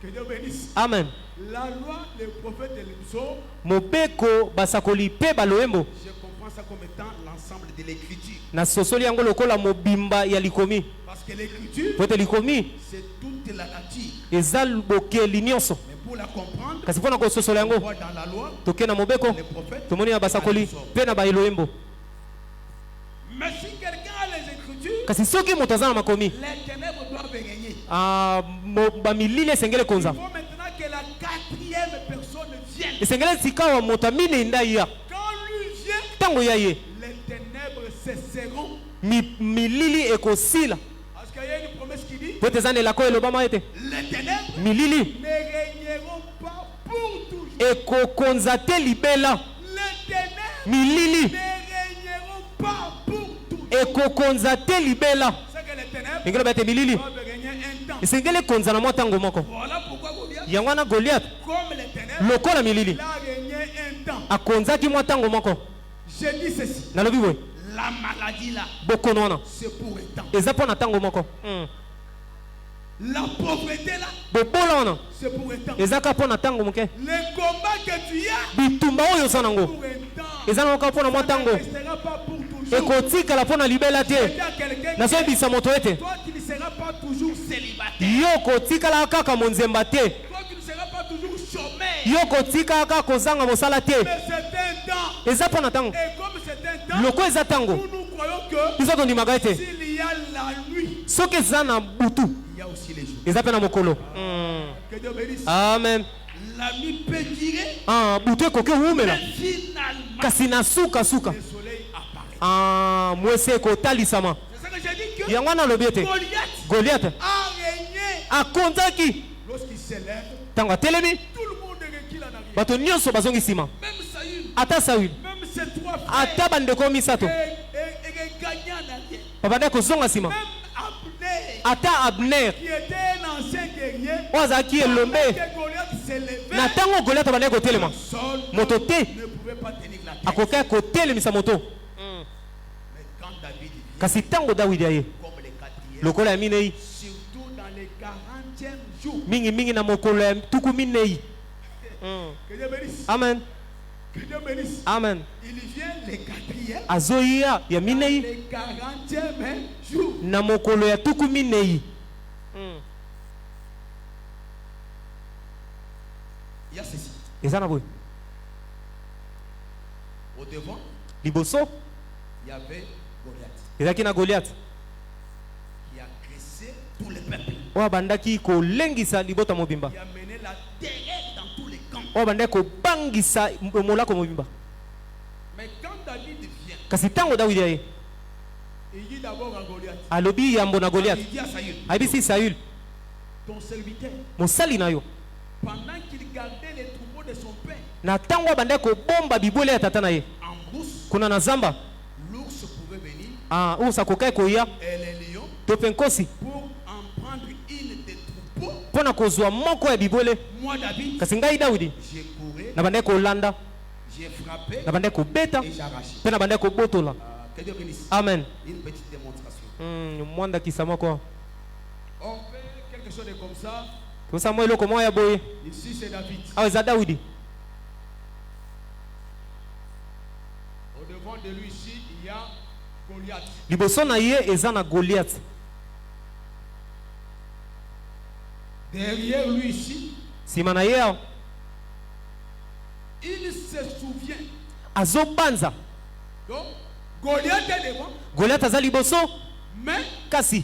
Que Dieu bénisse. amen. La loi, le prophète et les psaumes, Mobeko basakoli mpe baloyembo je comprends ça comme étant l'ensemble de l'écriture. nasosoli yango lokola mobimba ya likomi Parce que l'écriture, po ete likomi c'est toute la nature. eza bokeli nyonso. Mais pour la comprendre, Kasi mpona kososola on yango voit dans la loi, toke na mobeko les prophètes, tomoni na basakoli mpe na baeloyembo. mais si quelqu'un a les écritures, Kasi soki moto aza na makomi les ténèbres doivent régner. bamilili esengeli Il ekonza. faut maintenant que la 4e personne vienne. Esengeli sika wa moto minei nde ya Quand lui vient, ntango ya ye les ténèbres cesseront. milili ekosila Parce qu'il y a une promesse qui dit, po ete eza na elako elobama ete les ténèbres milili ne régneront pas pour toujours. ekokonza te libela. Les ténèbres Milili ne régneront pas pour toujours. ekokonza te libela. C'est que les ténèbres engelo ba ete milili doivent régner un temps. esengeli ekonza na mwa ntango moko. Voilà pourquoi Goliath, Yango wana Goliath comme les ténèbres, lokola milili il a régné un temps. akonzaki mwa ntango moko. Je dis ceci, Nalobi boye la maladie là, bokono wana c'est pour un temps. eza mpo na ntango moko. La pauvreté là, bobola wana c'est pour un temps. eza kaka mpo na ntango moke. Le combat que tu as, bitumba oyo oza nango pour un temps. eza nango kaka mpo na mwa Ça ne ntango restera pas pour toujours. ekotikala mpo na libela Je dis te. à quelqu'un que nazoyebisa moto ete toi tu ne seras pas toujours célibataire. yo kotikala kaka monzemba te. Toi tu ne seras pas toujours chômeur. Yo kotikala kaka kozanga mosala te. Mais c'est un temps. eza mpo na ntango Et comme c'est un temps, loko eza ntango nous croyons que biso tondimaka ete s'il y a la nuit, soki eza na butu il y a aussi les jours. eza mpe na mokolo. Que Dieu bénisse. Amen. La nuit peut durer, butu ekoki owumela mais finalement, kasi na sukasuka le soleil apparaît. mwese ekotalisama. C'est ça que j'ai dit que yango wana alobi ete Goliath Goliath a régné. akonzaki Lorsqu'il s'élève, ntango atelemi tout le monde recule en arrière. bato nyonso bazongi nsima. Même Saül, ata Saül même ses 3 ata frères, bandeko misato et gagné en arrière. babandaki kozonga nsima. Même Abner, ata Abner qui était un ancien guerrier, oyo azalaki pendant elombe que Goliath s'élevait, na ntango Goliath abandaki kotelema personne moto te ne pouvait pas tenir la tête. akokaki kotelemisa moto. Mais quand David vient, kasi ntango Dawidi aye comme les 4e, lokola ya minei surtout dans les 40e jours, mingimingi na mokolo ya tuku minei. que Dieu bénisse, Amen, que Dieu bénisse. amen. Il vient les 4e, azoya ya minei les 40e jours. na mokolo ya tuku minei. Il y a ceci. eza na boye Au devant, liboso il y avait Goliath ezalaki na Goliath qui a crissé tout le peuple, oyo abandaki kolengisa libota mobimba, qui a mené la terreur dans tous les camps. oyo abandaki kobangisa molako mobimba. Mais quand David vient, kasi ntango Dawidi aye il dit d'abord à Goliath, alobi yambo na Goliath il dit à Saül, ayebisi Saül ton serviteur, mosali na yo pendant qu'il gardait les troupeaux de son père na ntango abandaki kobomba bibwele ya tata na ye en brousse, kuna na zamba, l'ours pouvait venir oyo akokaki koya et les lions to mpe nkosi pour en prendre une des troupeaux. mpo na kozwa moko ya bibwele. Moi, David, kasi ngai Dawidi j'ai couru, nabandaki kolanda, j'ai frappé nabandaki kobeta et j'ai arraché. mpe nabandaki kobotola. Que Dieu bénisse. Amen. Une petite démonstration. mwandakisa moko On fait quelque chose de comme ça. tosala mwa eloko moko ya boye. Ici, c'est David. awa eza Dawidi. Au devant de lui, ici, il y a Goliath. liboso na ye eza na Goliath. Derrière lui ici, nsima na ye awa il se souvient. azobanza Donc, Goliath est devant, Goliath aza liboso mais kasi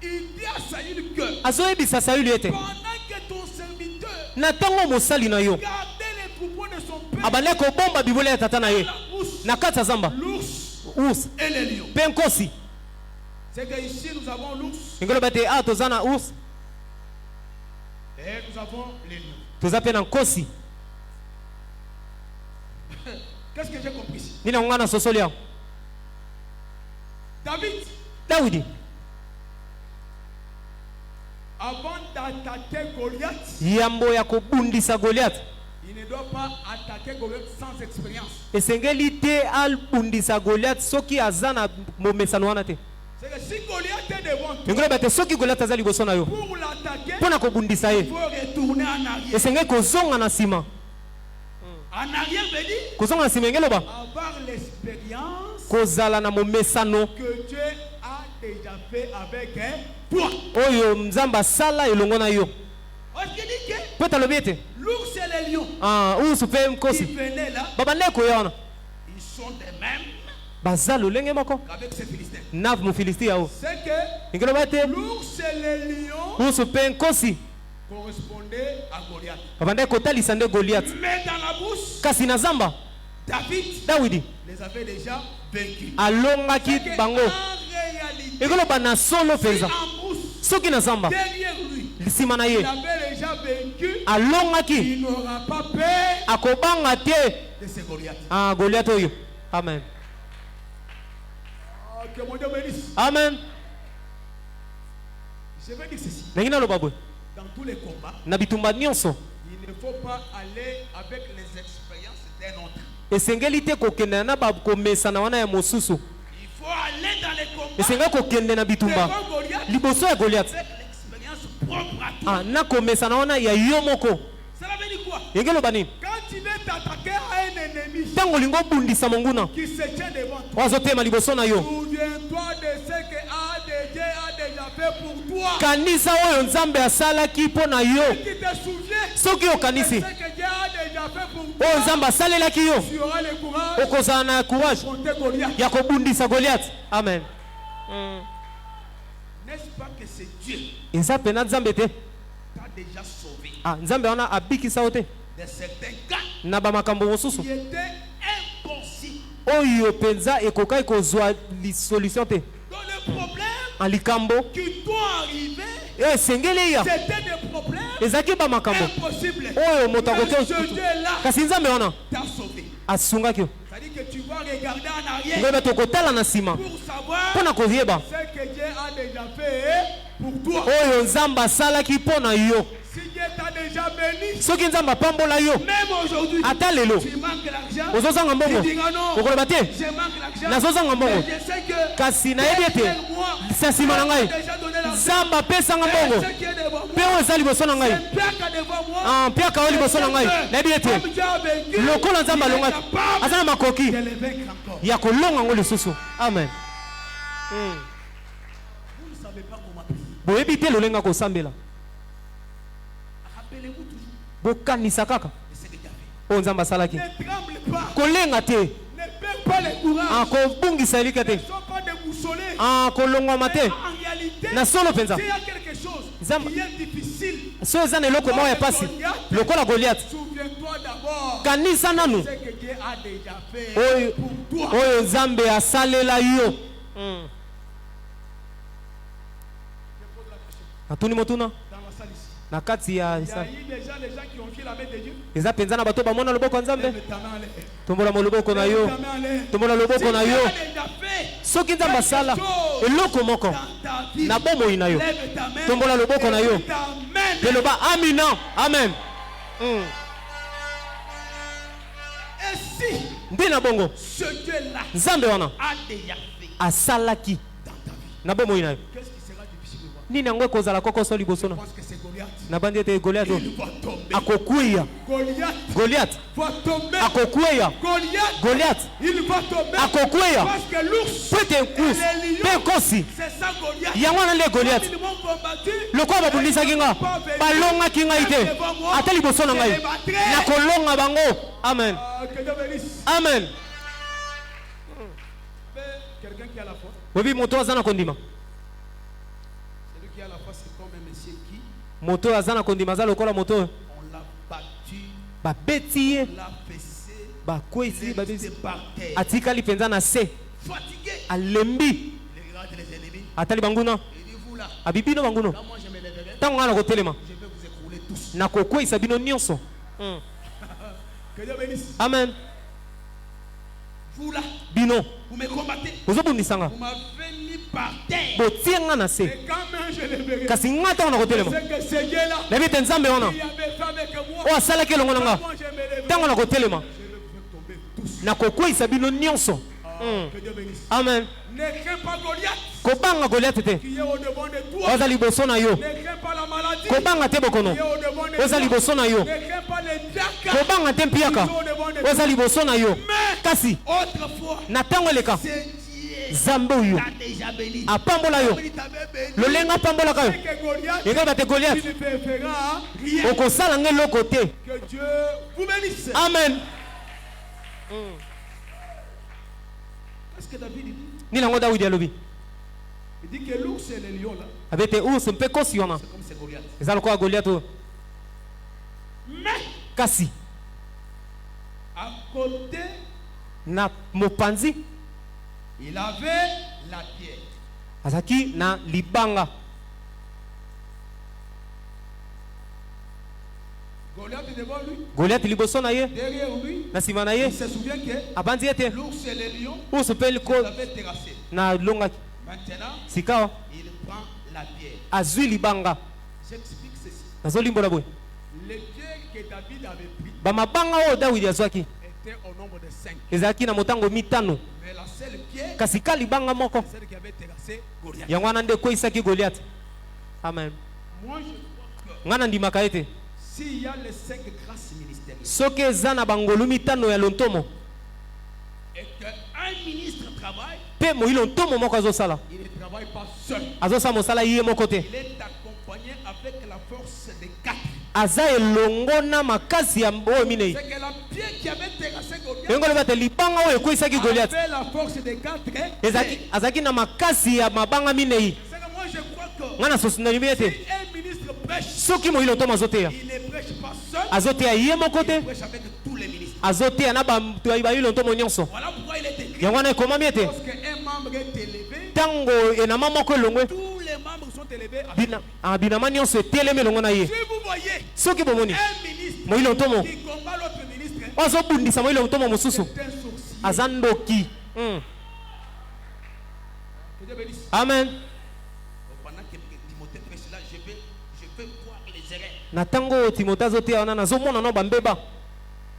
il dit à Saül que azoyebisa Sauli ete pendant que ton serviteur na ntango mosali na yo gardait les troupeaux de son père, abandaki kobomba bibwele ya tata na ye la mouche, na kati ya zamba l'ours urs et les lions. mpe nkosi C'est qu'ici nous avons l'ours engoloba ete awa toza na urs et nous avons les lions. toza mpe na nkosi Qu'est-ce que j'ai compris ici? nini yango nga na sosoli awa David, dawidi avant d'attaquer Goliath, yambo ya kobundisa Goliath il ne doit pas attaquer Goliath sans expérience. esengeli te abundisa Goliath soki aza na momesano wana te C'est que si Goliath est devant toi, engoloba ete soki Goliath aza liboso na yo pour l'attaquer, mpo na kobundisa il ye faut retourner en arrière. esengeli kozonga na nsima En arrière veut dire kozonga na nsima engeloba avoir l'expérience kozala na momesano que Dieu a déjà fait avec toi. oyo nzambe asala elongo na yo Parce qu'il dit que mpo talobi ete l'ours et les lions ursu mpe qui nkosi venaient là, babandeki koya wana ils sont des mêmes baza lolenge moko qu'avec ces Philistins. na mofilistia oyo C'est que engeloba ete l'ours et les lions ursu mpe nkosi correspondaient à Goliath. babandeki kotalisa nde Goliath Mais dans la bouche, kasi na zamba David dawidi les avait déjà vaincus. alongaki C'est que bango en réalité, ekoloba na solo si mpenza en bouche, soki na zamba derrière lui, nsima na ye il avait déjà vaincu, alongaki il n'aura pas peur akobanga te de ces Goliaths. Goliath oyo amen Oh, que mon Dieu bénisse. amen Je vais dire ceci. ndenge naloba boye Dans tous les combats, na bitumba nyonso il ne faut pas aller avec les expériences d'un autre. esengeli te kokende na bakomesana wana ya mosusu Il faut aller dans les combats esengeli kokende na bitumba devant Goliath liboso ya Goliath avec l'expérience propre à toi. na komesana wana ya yo moko Cela veut dire quoi? yenge loba nini Quand tu veux t'attaquer à un ennemi ntango olingi obundisa monguna qui se tient devant toi, oyo azotema liboso na yo souviens-toi de ce que Dieu a déjà fait pour toi. kanisa oyo nzambe asalaki mpo na yo Si tu te souviens soki de okanisi ce que Dieu a déjà fait pour oyo toi, nzambe asalelaki yo tu auras le courage okozala na courage de affronter Goliath. ya kobundisa Goliath amen N'est-ce pas que c'est Dieu eza mpena nzambe te qui t'a déjà sauvé nzambe wana abikisa yo te de certains cas na bamakambo mosusu qui étaient impossibles. oyo mpenza ekokaki kozwa solution te Donc le problème en likambo qui t'ont arrivé, oyo esengeli eya c'était des problèmes ezalaki bamakambo impossibles. oyo moto Mais akoki ce Dieu-là kasi nzambe wana t'a sauvé. asungaki yo C'est-à-dire que tu vas regarder en arrière ngoyeba tokotala na nsima pour savoir mpo na koyeba ce que Dieu a déjà fait pour toi. oyo nzambe asalaki mpo na yo Si Dieu t'a déjà béni, soki nzambe apambola yo même aujourd'hui, ata lelo tu manques l'argent, ozozanga mbongo tu diras non, okoloba te je manque l'argent, nazozanga mbongo mais je sais que kasi nayebi ete moi, sa nsima na Dieu ngai a déjà donné l'argent. nzambe apesanga Et mbongo ce qui est devant mpe moi, oyo eza liboso na ngai c'est Pierre qui est devant moi. mpiaka oyo liboso na ngai nayebi ete Comme Dieu a vaincu, lokola nzambe il est alongaki capable aza na makoki de le vaincre encore. ya kolonga yango lisusu amen Vous ne savez pas comment prier. boyebi te lolenga kosambela Rappelez-vous toujours bokanisa kaka de ce que Dieu a fait. oyo nzambe asalaki Ne tremble pas, kolenga te ne perds pas le courage. kobungisa elika te Ne sois pas déboussolé. kolongwama te En réalité, na solo mpenza s'il y a quelque chose Nzambe- qui est difficile, so eza na eloko moko ya pasi lokola Goliath souviens-toi d'abord kanisa nanu ce que Dieu a déjà fait oyo pour toi. oyo nzambe asalela yo natuni motuna Dans la salle ici, na kati ya il y a eu déjà les gens qui ont vu la main de Dieu. eza mpenza na bato bamona loboko ya nzambe Lève ta main en l'air. tombola loboko na yo Lève ta main en l'air. tombola loboko Si na Dieu yo a déjà fait soki nzambe asala eloko moko dans ta vie, na bomoi na yo lève ta main tombola loboko na yo et t'amène. eloba amina amen Et si nde na bongo ce Dieu-là nzambe wana a déjà fait asalaki dans ta vie, na bomoi na yo qu'est-ce qui sera difficile de voir? nini yango ekozala kokoso Je liboso na pense que c'est Goliath. nabandi ete Goliath Il va tomber. akokweya Goliath Goliath va tomber. akokweya Goliath, Goliath il va tomber. akokweya Parce que l'ours po ete et nkusi les mpe lions, nkosi c'est ça Goliath. yango wana nde Goliath Ils m'ont combattu. lokola babundisaki nga balongaki ngai te ata liboso na ngai nakolonga bango. Amen. Que Dieu bénisse. Amen. Mais quelqu'un qui a la foi, bobi moto aza na kondima celui qui a la foi, c'est comme un monsieur qui, moto aza na kondima aza lokola moto on l'a battu, babeti ye on l'a fessé, bakwesi il est babeti resté par terre. atikali mpenza na se Fatigué. alembi Il regarde les ennemis. atali banguna Il dit, vous là, abibino banguna quand moi je me lèverai, ntango ngai nakotelema je vais vous écrouler tous. nakokweyisa bino nyonso. Que Dieu bénisse. Amen. Vous là, Bino vous me combattez. ozobundisanga Vous m'avez mis par terre. botie nga na se Et quand même je le verrai. kasi ngai ntango Je nakotelema sais que ce Dieu là, nayebi ete nzambe wana il avait fait avec moi. oyo asalaki elongo na nga Quand moi je me lèverai, ntango nakotelema je vais vous tomber tous. nakokweyisa bino nyonso. Que Dieu bénisse. Amen. Ne crains pas Goliath kobanga Goliath te qui est au devant de toi. oza liboso na yo Ne crains pas la maladie kobanga te bokono qui est au devant de oza toi. liboso na yo Ne crains pas les diacres kobanga te qui mpiaka sont au devant de toi. oza liboso na yo Mais kasi autrefois, na ntango eleka c'est Dieu nzambe oyo qui t'a déjà béni. apambola yo Il t'avait béni. lolenge apambolaka yo C'est que Goliath, yengai bate Goliath il ne fera rien. okosala ngai eloko te. Que Dieu vous bénisse. Amen. Qu'est-ce que David dit? Nini yango Dawidi alobi Il dit que l'ours et les lions là, abe ete ursu mpe kosi wana c'est comme c'est Goliath. eza lokola Goliath oyo Mais kasi à côté, na mopanzi il avait la pierre. azalaki na libanga. Goliath est devant lui, Goliath liboso na ye derrière lui. na nsima na ye Il se souvient que abandi ete l'ours et les lions ursu mpe liko l'avaient terrassé. na longaki Maintenant, sikawa il prend la pierre. azwi libanga. J'explique ceci. nazolimbola boye Les pierres que David avait prises bamabanga oyo Dawidi azwaki étaient au nombre de 5. ezalaki na motango mitano Mais la seule pierre, kasi ka libanga moko c'est celle qui avait terrassé Goliath. yango wana nde ekweyisaki Goliath. Amen. Moi, je crois que ngai nandimaka ete s'il y a les 5 grâces ministérielles soki eza na bangolu mitano ya lontomo et qu'un ministre travaille, mpe moyilo ntomo moko azosala il ne travaille pas seul. azosala mosala ye moko te Il est accompagné avec la force des 4. aza elongo na makasi ya oyo minei C'est que la pierre qui avait terrassé Goliath yango lobi ate libanga oyo ekweyisaki Goliath avait la force des 4. azalaki na makasi ya mabanga minei. C'est que moi je crois que ngai nalimi ete si un ministre prêche, soki moyilo ntomo azoteya il ne prêche pas seul, azoteya ye moko il te prêche avec tous les ministres. azoteya na bato ya bayilo ntomo nyonso. Voilà pourquoi il est écrit. yango wana ekomami ete Lorsqu'un membre est élevé, ntango enama moko elongwe tous les membres sont élevés avec lui. binama nyonso etelemi elongo na ye. Si vous voyez soki bomoni un ministre moyilo ntomo qui combat l'autre ministre, oyo azobundisa moyilo ntomo mosusu c'est un sourcier. aza ndoki. Que Dieu bénisse. Amen. Pendant que Timothée prêche là, je vais voir les erreurs. na ntango oyo timote azoteya wana nazomona no bambeba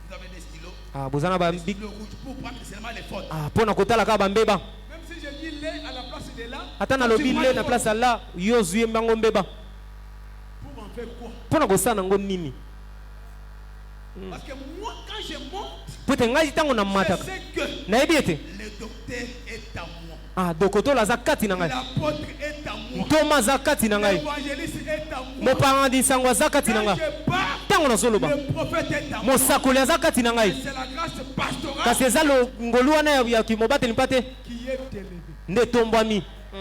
Vous avez des stylos, boza na des stylos rouges pour prendre seulement les fautes. mpo na kotala kaka bambeba Même si je dis lait à la place de là, ata nalobi le na place ala yo ozwi mbango mbeba pour en faire quoi? mpo na kosala nango nini. Parce que moi, quand je monte, po ete ngai ntango na je mataka sais que nayebi ete le docteur est à moi. dokotolo aza kati na ngai, L'apôtre est à moi. ntoma aza kati na ngai, L'évangéliste est à moi. mopangandi nsango aza kati na Quand ngai, je pars, ntango nazoloba le prophète est à moi. mosakoli aza kati na ngai. C'est la grâce pastorale kasi eza ngolu wana ya kimobateli mpa te qui est élevée. nde etombwami. Vous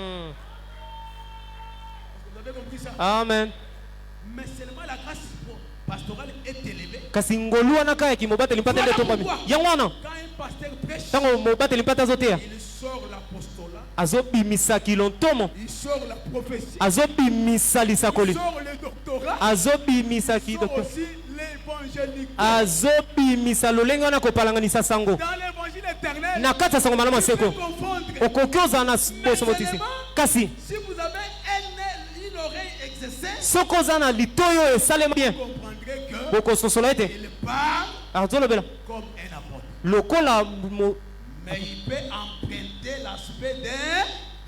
avez compris ça? Amen. Mais seulement la grâce pastorale est élevée. kasi ngolu wana kaka ya kimobateli mpa te nde etombwami. yango wana Quand un pasteur prêche, ntango mobateli mpa te azoteya il sort l'apostolat, azobimisaki lontomo, il sort la prophétie, azobimisa il lisakoli, sort le doctorat, azobimisaki il sort aussi l'évangélique. azobimisa lolenge wana kopalanganisa sango Dans l'évangile éternel, na kati ya sango malamu ya vous pouvez seko confondre. okoki ozala na poso motisi. kasi Si vous avez une oreille exercée, soki oza na litoyi oyo esalema bien vous comprendrez que bokososola ete il parle azolobela comme un apôtre. lokola Mais il peut emprunter l'aspect d'un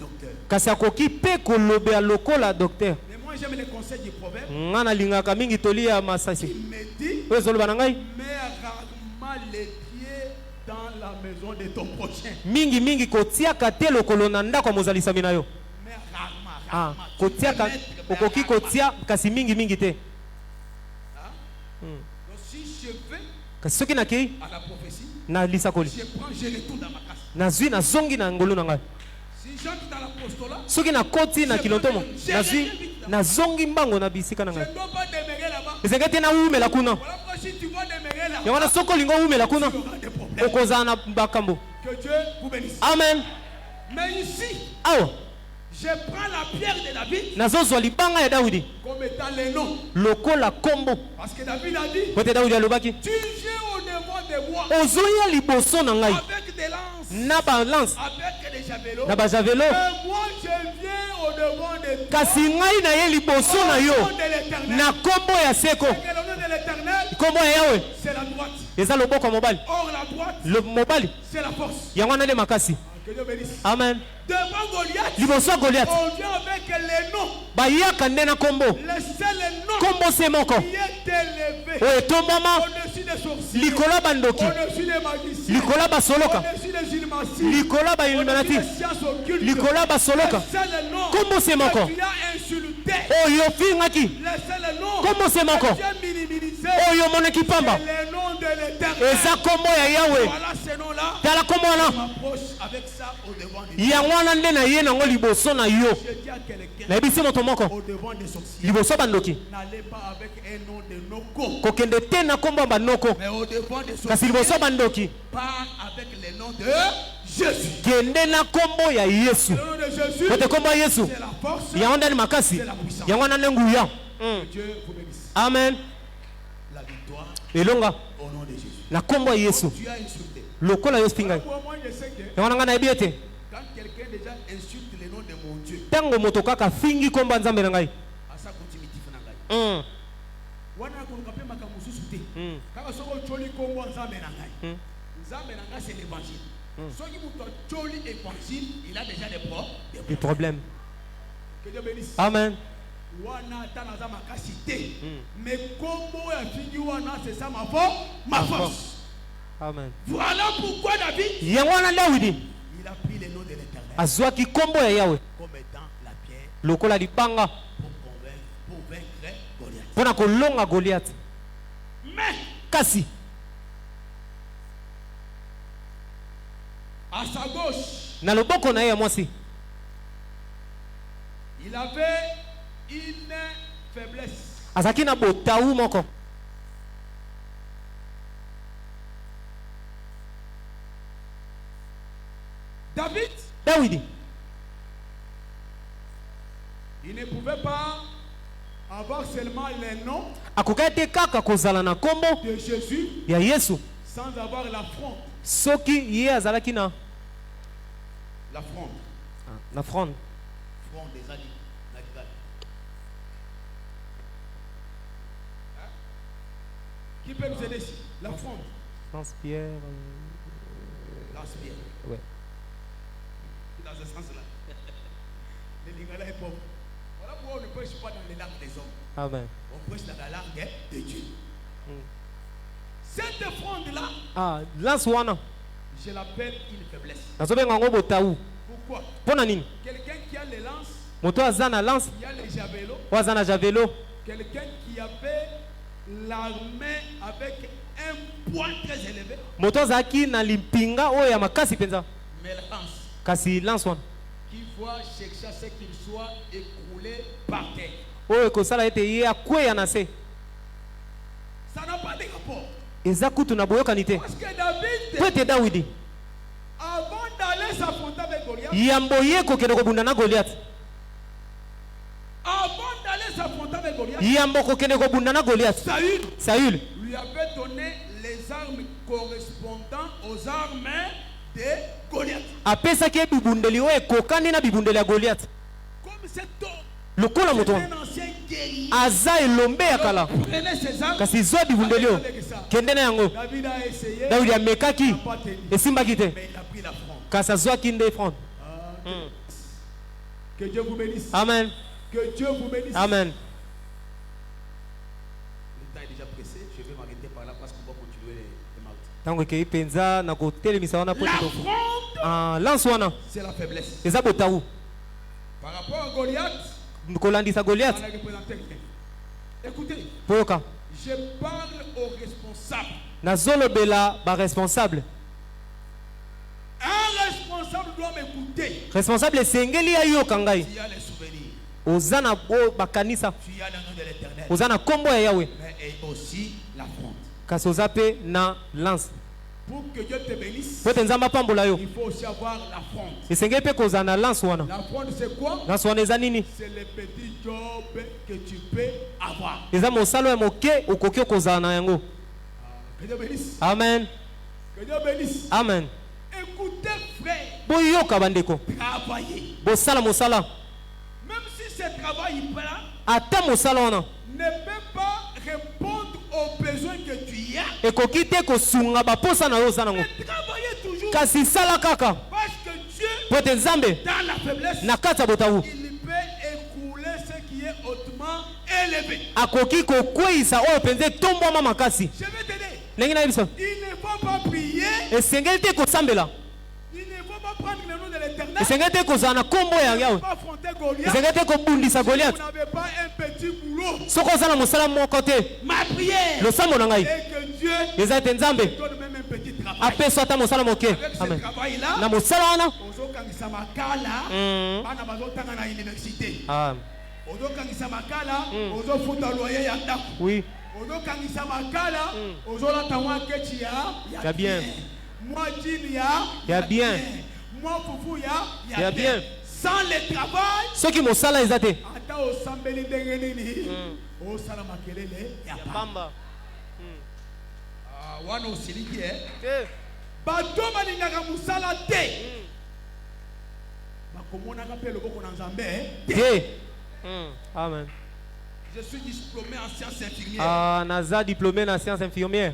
docteur. kasi akoki pe kolobela lokola docteur. Mais moi j'aime les conseils du proverbe. Nga nalingaka mingi tolia masasi. Il me dit, Oyo ezoloba na ngai mets rarement les pieds dans la maison de ton prochain. mingi kotiaka te lokolo na ndako ya mozalisami na yo. Mais rarement, Ah, rarement. Tu kotia peux mettre, mais okoki rarement. kotia kasi mingi te. Hein? Donc si je vais Kasi soki nakei à la prophétie, na lisakoli je retourne dans ma casse. nazwi nazongi na ngolu na ngai. Si j'entre dans l'apostolat, Soki nakoti na kilontomo nazwi nazongi mbango na bisika na je ngai. ne dois pas demeurer là-bas. Ezenge te nawumela kuna. Voilà pourquoi si tu vas demeurer là-bas, Yango wana soko olingo owumela kuna tu auras des problèmes. okozala na makambo. Que Dieu vous bénisse. Amen. Mais ici, Awa je prends la pierre de David nazozwa libanga ya Dawidi comme étant le nom. lokola kombo. Parce que David a dit, Kote Dawidi alobaki tu viens au devant de moi ozoya liboso na ngai avec des lances, na balance avec des javelots. na bajavelo Et moi, je viens au devant de toi. kasi ngai na ye liboso na Au yo nom de l'Éternel. na kombo ya seko. Et le nom de l'Éternel, Kombo ya Yawe c'est la droite. eza loboko ya mobali. Or, la droite, Mobali c'est la force. yango wana nde makasi. Que Dieu bénisse. Amen. Devant Goliath, Liboso ya Goliath on vient avec les noms. bayaka nde na kombo. Le seul nom Kombo se moko qui est élevé oyo etombama au-dessus des sorciers, likolo ya bandoki, au-dessus des magiciens, likolo ya basoloka, au-dessus des illuminations, likolo ya au-dessus bailluminati, des sciences occultes. likolo ya basoloka. Le seul nom Kombo se moko que tu as insulté, oyo ofingaki, le seul nom Kombo se moko que tu as minimisé, oyo omonaki pamba c'est le nom de l'Éternel. eza kombo ya Yawe. Voilà ce nom-là. Tala kombo Je wana m'approche avec ça au devant de Dieu. yango wana nde na ye nango liboso na yo. Je dis à quelqu'un, nayebisi moto moko au devant des sorciers, liboso ya bandoki n'allez pas avec un nom de Noko, kokende te na kombo ya banoko mais au devant des kasi sorciers, liboso ya bandoki part avec le nom de Jésus. kende na kombo ya Yesu. Le nom de Jésus, Kote kombo ya Yesu c'est la force. yango nde ni makasi, yango wana nde nguya. Que Dieu vous bénisse. Amen. La victoire Elonga au nom de Jésus. na kombo ya Yesu Tu as insulté. lokola yo fingai. Pour moi, je sais que Yango nanga nayebi ete quand quelqu'un déjà insulte le nom de mon Dieu, ntango moto kaka fingi kombo ya Nzambe na ngai à sa continuité, Mm, wana koluka mpe makambo mosusu te mm, kaka soki otyoli nkombo ya nzambe na ngai nzambe na ngai c'est l'évangile soki moto atyoli évangile il a déjà des problèmes. que Dieu bénisse Amen. wana ata naza makasi te mais nkombo ya fingi wana c'est ça ma force. Amen. Voilà pourquoi David Yango wana Dawidi il a pris le nom de l'Éternel azwaki kombo ya Yawe comme étant la pierre lokola libanga pour vaincre Goliath. mpona kolonga Goliath. Mais Kasi à sa gauche, na loboko na ye ya mwasi il avait une faiblesse. azalaki na botawu moko. David, Dawidi il ne pouvait pas avoir seulement le nom akokaki te kaka kozala na kombo de Jésus ya Yesu sans avoir l'affront. soki ye azalaki na L'affront. na fronde. Front des alliés. Qui peut nous aider ici? L'affront. Lance-pierre. Lance-pierre. Ouais. Dans ce sens-là. Les Lingala est pauvre. Voilà pourquoi on ne prêche pas dans les langues des hommes. Amen. On prêche dans la langue de Dieu. Cette fronde-là, Ah, lance wana je l'appelle une faiblesse. nazobenga yango botawu. Pourquoi? Mpona nini? Quelqu'un qui a les lances, Moto aza na lance qui a les javelots, o aza na javelo, quelqu'un qui avait l'armée avec un poids très élevé, moto azalaki na limpinga oyo ya makasi mpenza, mais la lance kasi lance wana qui voit chercher à ce qu'il soit écroulé par terre. oyo ekosala ete ye akweya na se. Ça n'a pas de rapport. Eza kutu na boyokani te. Parce que David, Po ete Dawidi avant d'aller s'affronter avec Goliath, yambo ye kokende kobunda na Goliath, avant d'aller s'affronter avec Goliath, yambo kokende kobunda na Goliath, Saül lui avait donné les armes correspondant aux armes de Goliath. apesaki ye bibundeli oyo ekokani na bibundeli ya Goliath. Comme cet homme, Lokola moto un ancien guerrier, aza elombe ya kala, prenait ses armes, kasi zwa bibundeli oyo kende na yango. David a essayé, Dawidi amekaki n'a pas tenu, esimbaki te, mais il a pris la fronde. kasi azwaki nde front. Que Dieu vous bénisse. Amen. Que Dieu vous bénisse. Amen. Le temps est déjà pressé. Je vais m'arrêter par là parce qu'on va continuer les mardi. Tango ke penza na ko telemisa wana po L'affront, lance wana c'est la faiblesse. eza botawu Par rapport à Goliath, kolandisa Goliath on a représenté rien. Écoutez, poyoka je parle aux responsables. nazolobela ba responsable Un responsable doit m'écouter. responsable esengeli ayoka ngai Tu as les souvenirs. oza na bakanisa Tu as le nom de l'Éternel. oza na kombo ya Yawe Mais et aussi l'affront. kasi oza pe na lance Pour que Dieu te bénisse, po ete nzambe apambola yo il faut aussi avoir l'affront. esengeli pe kozala na lance wana L'affront, c'est quoi? lance wana eza nini C'est le petit job que tu peux avoir. eza mosala ya moke okoki kozala na yango Que Dieu bénisse. amen Que Dieu bénisse. amen Écoutez, frère, boyoka bandeko travaillez. bosala mosala Même si ce travail là ata mosala wana ne peut pas répondre aux besoins que tu as, ekoki te kosunga baposa na yo oza nango mais travaillez toujours. kasi sala kaka Parce que Dieu, po ete nzambe dans la faiblesse, na kati ya botawu il peut écouler ce qui est hautement élevé. akoki kokweyisa oyo mpenza etombwama makasi Je vais t'aider. ndenge na yebiso Il ne faut pas prier. esengeli te kosambela Il ne faut pas prendre le nom de l'Éternel. esengeli te kozala na kombo ya Il ne yawe faut pas affronter Goliath. esengeli te kobundisa Vous goliath n'avez pas un petit boulot. soki oza na mosala moko te Ma prière losambo na est ngai que Dieu eza ete nzambe donne même un petit travail. apeso ata mosala moke Avec ce amen travail-là, na mosala wana ozokangisa makala bana bazotanga na université. ah, Ozokangisa makala ozofuta loyer ya ndako. oui Ozokangisa makala ozolata mwa kechi Ya bien. Mwa jean ya bien. Mwa fufu Ya ya bien. Sans le travail, soki mosala eza te ata osambeli ndenge nini osala makelele ya pamba. Wana osiliki bato balingaka mosala te bakomonaka mpe loboko na nzambe te. te amen Je suis diplômé en sciences infirmières. ah, naza diplômé na science infirmière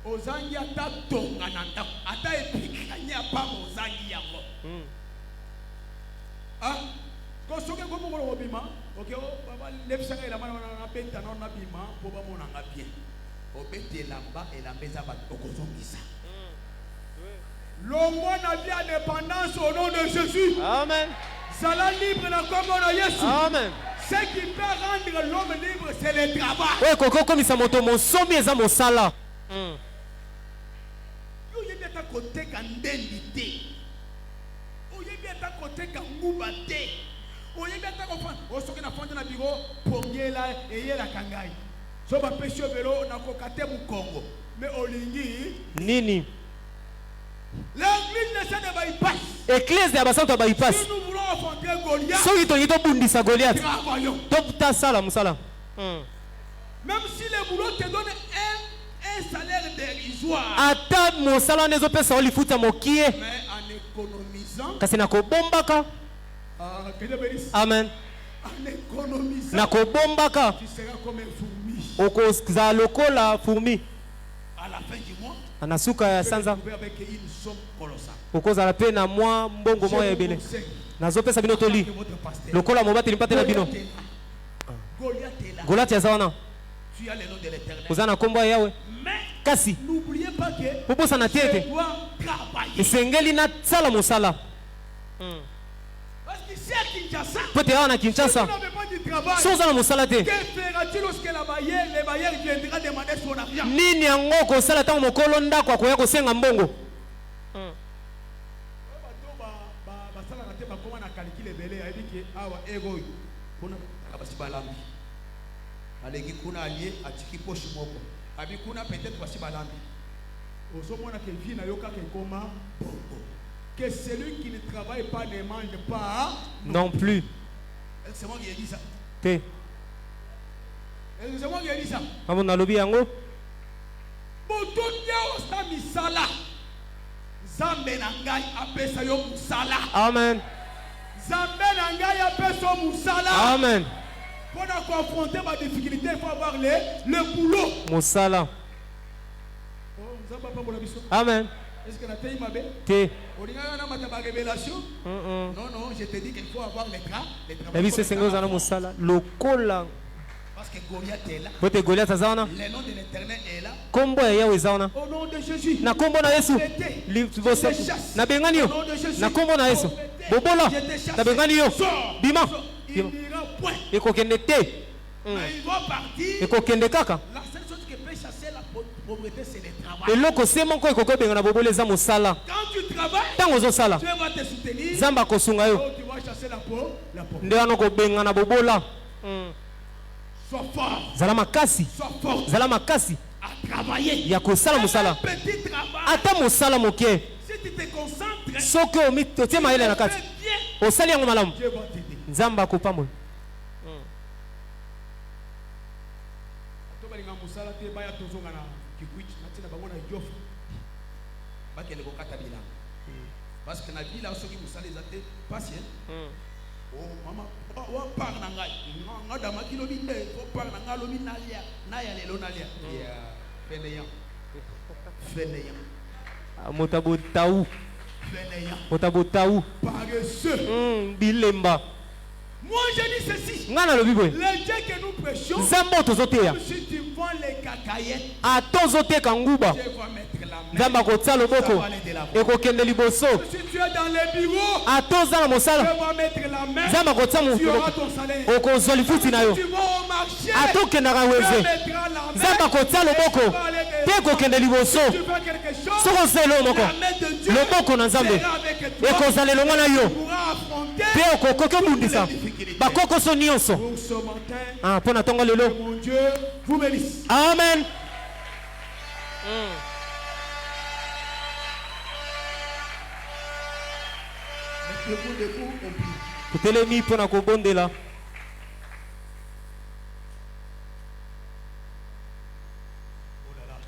Ozangi ata tonga na ndako ata epikani ya pamba ozangi yango. Ko soki komokolo kobima oke balebisaka elamba na beta na bima mpo bamonanga bien. Obete elamba elamba eza bato okozongisa. Longwa na vie à dépendance au nom de Jésus. amen Zala libre na kombo na Yesu. amen Ce qui peut rendre l'homme libre, c'est le travail. oyo ekoki okomisa moto mosomi eza mosala Oyebi ata koteka ndendi te. Oyebi ata koteka nguba te. Oyebi ata kofanda. Osoki na fanda na biro pongela eyelaka ngai. So bapesi yo velo nakoka te mukongo. Mais olingi nini l'église ne se ne bypass. eklise ya basantu ya baipasi Si nous voulons affronter Goliath, soki tolingi tobundisa goliath travaillons. tasala mosala Même si le boulot te donne un salaire dérisoire, ata mosala wana ezopesa o lifuta mokie mais en économisant, kasi nakobombaka que Dieu bénisse. amen En économisant, nakobombaka tu seras comme un fourmi. okozala lokola fourmi À la fin du mois, na suka ya tu vas te sanza retrouver avec une somme colossale. okozala pe na mwa mbongo mwa ya Je vous ebele conseille, nazopesa bino en tant toli que votre pasteur, lokola mobateli mpate na bino Goliath est là. Goliath est là. goliath aza wana Tu as le nom de l'Éternel. oza na nkombo ya yawe Mais kasi n'oubliez pas que poposana te je ete dois travailler. esengeli nasala mosala Parce qu'ici à Kinshasa, po ete awa na si kinshasa vous n'avez pas du travail, so oza na mosala te que feras-tu lorsque le bailleur viendra demander son argent? nini yango okosala ntango mokolo ndako akoya kosenga mbongo basalaka te bakoma na kalikile ebele ayebi ke awa ego oyo kuna basi balambi aleki kuna alie atiki poche moko abi kuna peut-être basi balambi ozomona ke vie na yo kaka ekoma bongo que celui qui ne travaille pas ne mange pas non plus c'est moi qui ai dit ça te c'est moi qui ai dit ça amo nalobi yango moto nyonso na misala nzambe na ngai apesa yo mosala amen nzambe na ngai apesa yo mosala amen pour affronter ma difficulté il faut avoir le boulot mosala nzambe apambola biso amen Est-ce que la taille m'a bé? te On dit ma révélation. Non, non, je te dis qu'il faut avoir les draps. la biso esengi ozala na mosala lokola Parce que Goliath est là. bote Goliath aza wana Le nom de l'Éternel est là. kombo ya Yawe eza wana Au nom de Jésus. na kombo na Yesu liboso nabengani yo na kombo na Yesu bobola nabengani yo bima Il n'ira point. ekokende te Mais il va partir. ekokende kaka La seule chose qui peut chasser la pauvreté, c'est le travail. eloko se moko ekokobenga na bobola eza mosala Quand tu travailles, ntango ozosala Dieu va te soutenir. nzambe akosunga yo Oh, tu vas chasser la pauvreté. nde wana okobenga na bobola Sois fort. zala makasi Sois fort. zala makasi À travailler. ya kosala mosala Un petit travail. ata mosala moke Si tu te concentres, soki otie mayele na kati fais bien. osali yango malamu Dieu va t'aider. nzambe akopambola Tobalinga musala te baya tozonga na kikwiti natina bango na jofu bakende kokata bilanga parce que na bila soki musala ezate patient oh mama wa par na ngai ngada makilo binde o par na ngalo minalia na ya lelo nalia ya fainéant moto abotau moto abotau paresseux. bilemba Moi je dis ceci, ngai nalobi boye le Dieu que nous prêchons, nzambe oyo tozoteya si tu vends les cacaillettes, ata ozoteka nguba Dieu va mettre la main. nzambe akotia loboko ekokende liboso Si tu es dans les bureaux, ata oza na Dieu mosala va mettre la main. nzambe akotia Tu auras loboko ton salaire. okozwa lifuti na yo Tu vas au marché. ata okendaka Dieu weze mettra la main. nzambe akotia loboko Tu vas aller te ekokende liboso tu fais quelque chose. soki osala eloko moko La main de Dieu loboko na nzambe sera avec toi. ekozala elongo na yo Tu pourras affronter mpe okokoki obundisa bakokoso nyonso pour ce matin. mpo na ntongo lelo Mon Dieu vous bénisse. amen Mettez-vous debout, on prie. totelemi mpo na kobondela Oh là là.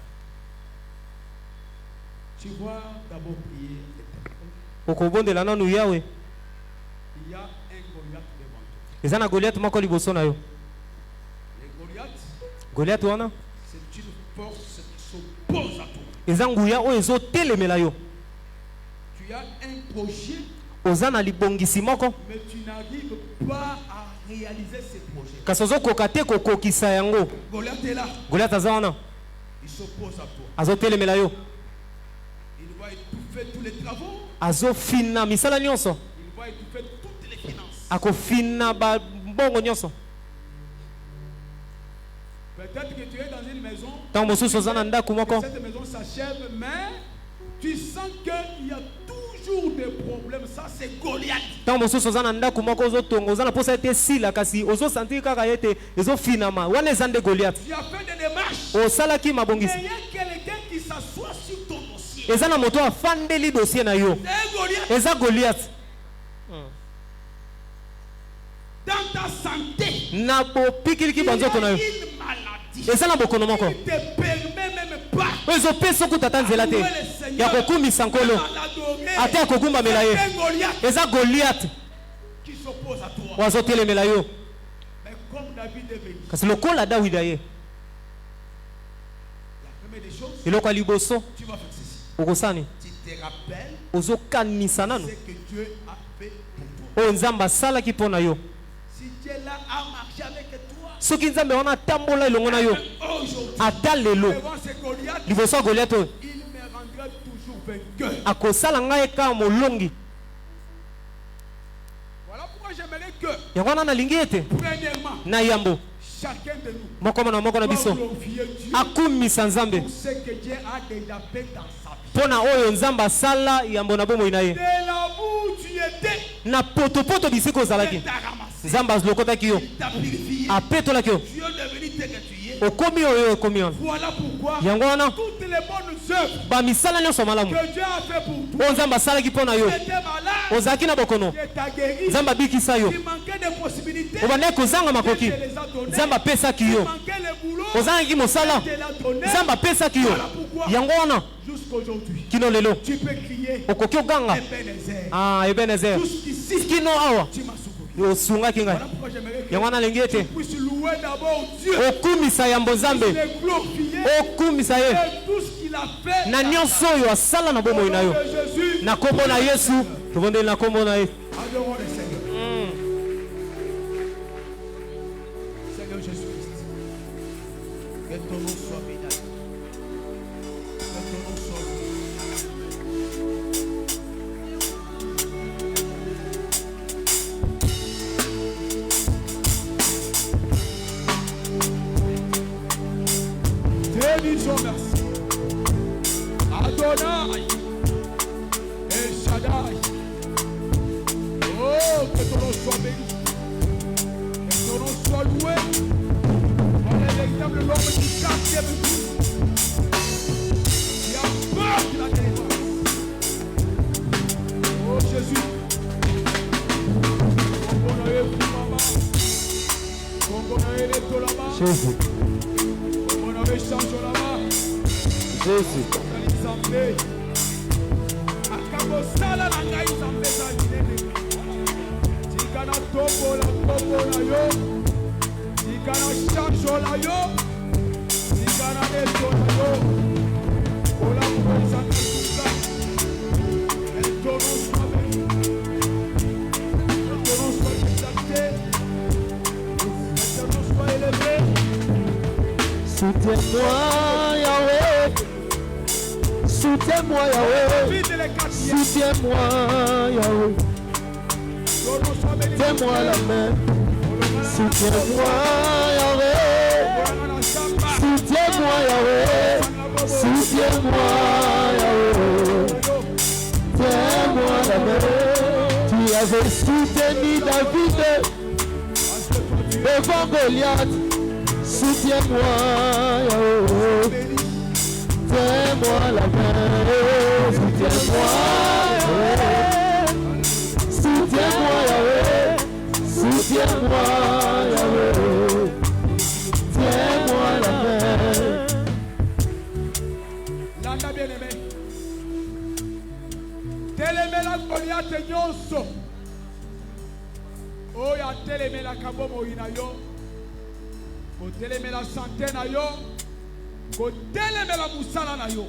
Tu vois d'abord prier. okobondela nanu yawe Il y a un Goliath devant toi. eza na goliath moko liboso na yo Le Goliath, goliath wana c'est une force qui s'oppose à toi. eza nguya oyo ezotelemela yo Tu as un projet, oza na libongisi moko mais tu n'arrives pas à réaliser ce projet. kasi ozokoka te kokokisa yango Goliath est là, goliath aza wana il s'oppose à toi. azotelemela yo Il va étouffer tous les travaux, azofina misala nyonso il va étouffer toutes les finances. akofina babongo nyonso Peut-être que tu es dans une maison, ntango mosusu oza na ndako que moko cette maison s'achève, mais tu sens qu'il y a toujours des problèmes. Ça, c'est Goliath. ntango mosusu oza na ndako moko ozotonga oza na posa ete esila kasi ozosantiri kaka ete ezofinama wana eza nde goliath Tu as fait des démarches. osalaki mabongisi Mais il y a quelqu'un qui s'assoit sur ton dossier. eza na moto afandeli dossier na yo C'est Goliath. eza goliath Dans ta santé, na bopikiliki il y a banzoto na yo une maladie. eza na bokono moko Il te permet même pas oyo ezopesa okuta ata nzela te ya kokumisa nkolo ate ya kogumbamela ye C'est Goliath eza goliath qui s'oppose à toi. oyo azotelemela yo Mais comme David est venu, kasi lokola dawidi aye la première des choses, eloko ya liboso tu vas faire ceci. okosani Tu te rappelles ozokanisa nanu ce que Dieu a fait pour toi. oyo nzambe asalaki mpo na yo Si Dieu là a marché avec toi, soki nzambe wana atambola elongo na yo aujourd'hui, ata lelo devant ce Goliath, liboso ya goliath oyo il me rendra toujours vainqueur. akosala ngai kaka molongi Voilà pourquoi j'aimerais que, yango wana nalingi ete premièrement, na yambo chacun de nous moko na moko na doit biso glorifier Dieu akumisa nzambe pour ce que Dieu a déjà fait dans sa vie. mpo na oyo nzambe asala yambo na bomoi na ye De là où tu étais, na potopoto bisika ozalaki il t'a ramassé, nzambe alokotaki yo il t'a purifié. apetolaki yo Dieu est devenu tel que tu es. okomi oyo ekomi wana Voilà pourquoi yango wana toutes les bonnes œuvres bamisala nyonso malamu que Dieu a fait pour toi, oyo nzambe asalaki mpo na yo tu étais malade, ozalaki na bokono Dieu t'a guéri, nzambe abikisa yo tu manquais de possibilités, obandaki kozanga Dieu makoki te les a données, nzambe apesaki tu yo manquais le boulot, ozangaki mosala Dieu te l'a donné. nzambe apesaki yo Voilà pourquoi yango wana jusqu'aujourd'hui, kino lelo tu peux crier okoki oganga Ebenezer. ebenezer Jusqu'ici, kino awa tu m'as secouru. osungaki ngai Voilà pourquoi j'aimerais que yango wana alingi ete tu puisses louer d'abord Dieu, okumisa yambo nzambe le glorifier okumisa ye et tout ce qu'il a fait na nyonso oyo asala na bomoi na yo. Jésus, Na kombo na Yesu, tuvondeli na kombo na Yesu. adorons le Seigneur. Seigneur Jésus-Christ, que ton nom soit béni. Que ton nom soit béni. Bénissons, merci. Adonai, El Shaddai. Oh, que ton nom soit béni. Que ton nom soit loué. On est véritable l'homme du quartier de Dieu. Qui a peur de la délivrance. Oh Jésus. Jésus. Change là-bas. Jésus. Nzambe akabosala na ngai nzambe za minene tika na tobola yo tika na changeola yo tika na netola yo ola kuisa kusa eltono swabe eltono soit exalté eltono soit élevé. Soutiens-moi, Yahweh. Soutiens-moi, Yahweh. Soutiens-moi, Yahweh. Tiens-moi la main. Soutiens-moi, Yahweh. Soutiens-moi, Yahweh. Soutiens-moi, Yahweh. Tiens-moi la main. Tu avais soutenu David devant Goliath. Soutiens-moi, Yahweh. Tiens-moi la main. Soutiens-moi, Yahweh. Soutiens-moi, Yahweh. Soutiens-moi, Yahweh. Tiens-moi la main. Landa bien-aimé. Télémé la Goliath nyonso. Oh ya télémé la kabomo inayo. Koteleme la santé na yo, koteleme la musala na yo.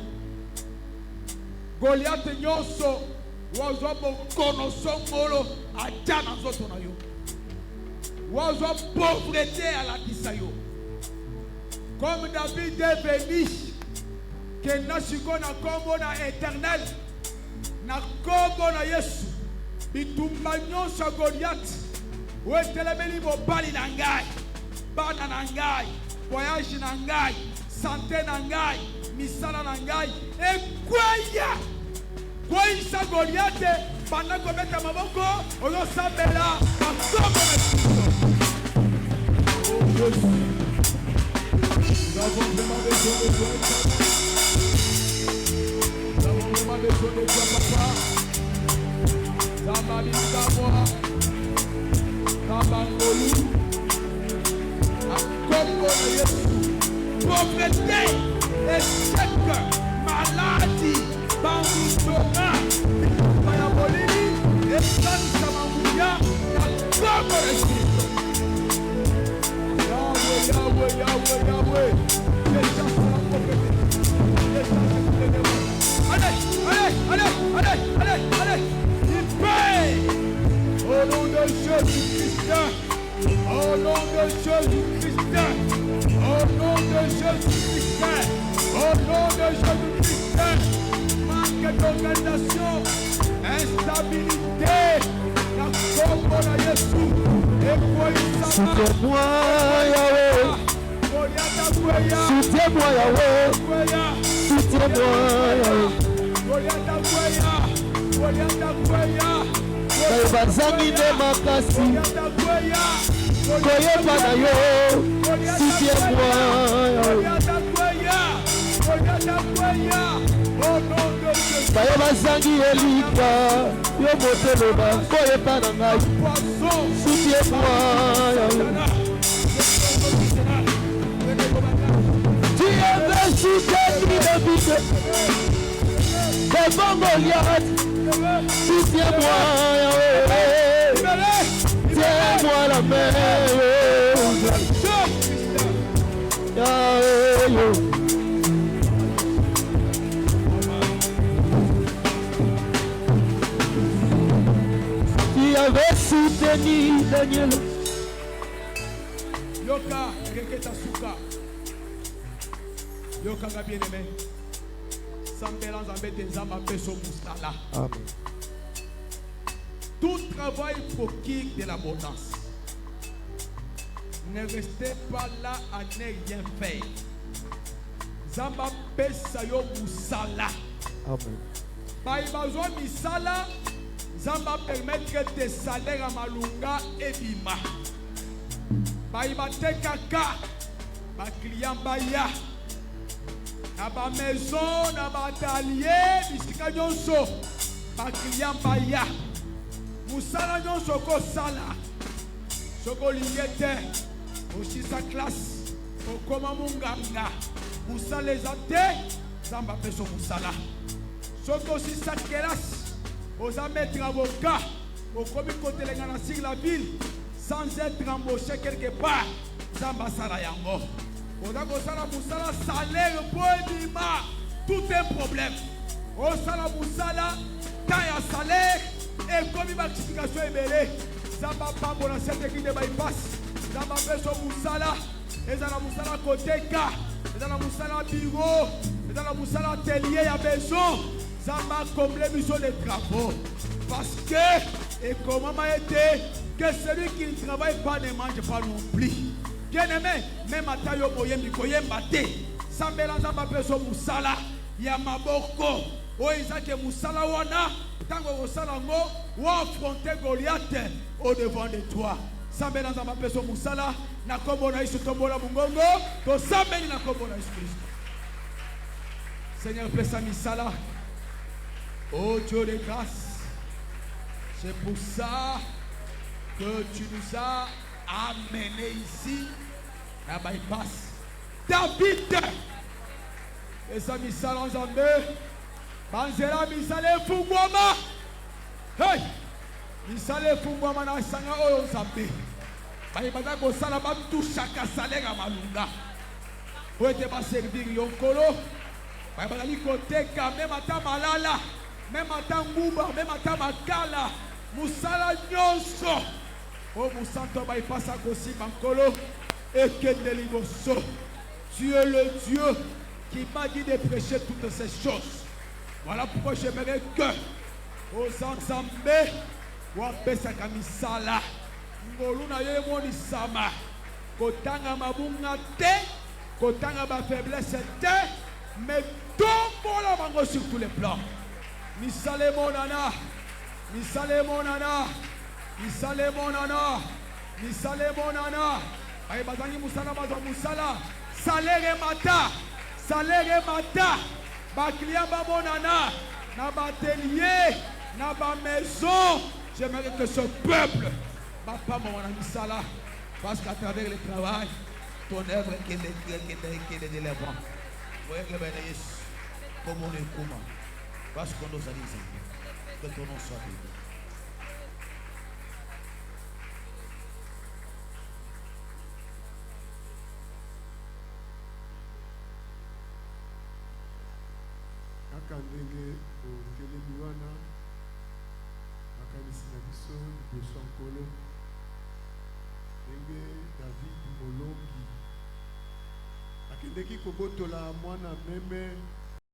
Goliath nyonso wazwa bokono songolo aja na nzoto na yo. Wazwa pauvreté alakisa yo. Comme David est béni, que nashiko na kombo na éternel, na kombo na Yesu, bitumba nyonso Goliath, wetelemeli mobali na ngai. Bana na ngai, voyage na ngai, santé na ngai, misala na ngai, ekweya kweisa Goliath bana kobeta maboko oyosambela makombo na Kristo. Oh Jésus, nous avons vraiment besoin de toi. Nous avons vraiment besoin de toi, papa. Zamali Zamoa, Kabangolu. Comme Jésus, pauvreté, échec, maladie, banditona, Payabolini, et Sansamamouya, comme Jésus. Yahweh, Yahweh, Yahweh, les gens sont la pauvreté, les gens sont les démons. Allez, il paye au nom de Jésus-Christ. Au nom de Jésus-Christ, au nom de Jésus-Christ, au nom de Jésus-Christ, manque d'organisation, instabilité, la combo na Yesu, et quoi il s'en va. Soutiens-moi, Yahweh. Soutiens-moi, Yahweh. Soutiens-moi, Yahweh. Bazangi de makasi. Koyeba na yo. Soutiens-moi, Baye bazangi elika. Yo moteloba. Koyeba na ngai. Soutiens-moi, Yahweh. Tu avais soutenu David devant Goliath. Soutiens-moi, Yahweh. Tiens-moi la main, Yahweh. Seni Daniel. Yoka, Reketa Souka. Yoka ga bien aimé. Sambela Zambé Tenzama Peso Moustala. Amen. Tout travail procure de l'abondance. Ne restez pas là à ne rien faire. Zamba Pesa Yo Moussala. Amen. Baïbazo Misala. Zamba permettre tes salaires à Malunga et Bima. Baïbate Kaka. Ba client Baya. Na ba maison, na ba atelier, bisika nyonso. Ba client Baya. Musala nyonso ko sala. Soko lingete. Aussi sa classe. Okoma munganga. Musala ezate. Zamba peso musala. Soko aussi sa classe. Aux maître avocat, au commis côté sur la ville, sans être embauché quelque part, Zamba Sarayango. Aux Sala Moussala, salaire pour Bima, tout un problème. Au Sala Moussala, quand il y a salaire, et comme il y a notification ébélée, Zamba Pambo dans cette équipe de bypass, Zamba Peso Moussala, et Zala Moussala côté K, et Zala Moussala bureau, et Zala Moussala atelier, il y a besoin. Zamba combler mission de travaux. Parce que, et comment m'a été, que celui qui ne travaille pas ne mange pas non plus. Bien aimé, même à taille au moyen, mikoye mbate. Sambela zamba peso musala, ya maboko. O Isaac musala wana, tango musala ngo, ou affronter Goliath au devant de toi. Sambela zamba peso musala, na kombo na isu tombola mungongo, to sambeli na kombo na Jésus Christ. Seigneur, fais ça misala. Oh Dieu de grâce, c'est pour ça que tu nous as amenés ici à bypass. David, et ça misala en Zambé, Banzela misala fungwama, hey, misala fungwama na sanga oyo Zambé. Baibata ko sala ba tout chaka salaire à malunga. Pour te pas servir yonkolo, baibata li côté ka même ata malala. Même à Tanguba, même à Tamakala, Moussala Nyonso, oh Moussanto bypass à Kossi Bankolo, et Kendeligoso. Tu es le Dieu qui m'a dit de prêcher toutes ces choses. Voilà pourquoi j'aimerais que, aux Anzambé, ou à Pesaka Misala, Ngoluna Yemoni Sama, Kotanga Mabunga te, Kotanga ma faiblesse te, mais tombola bango sur tous les plans. Misale monana, misale monana, misale monana, misale monana. Aïe bazangi musala bazwa musala. Salaire mata. Ba client ba monana, na ba atelier, na ba maison. J'aimerais que ce peuple, ma femme monana misala, parce qu'à travers le travail, ton œuvre qui est délivrant. Voyez que ben comme on est comment. Parce qu'on nous a dit ça. Que ton nom soit béni. Kaka ndenge okelemi wana makanisi na biso liboso ya nkolo ndenge David molongi akendeki kobotola mwana meme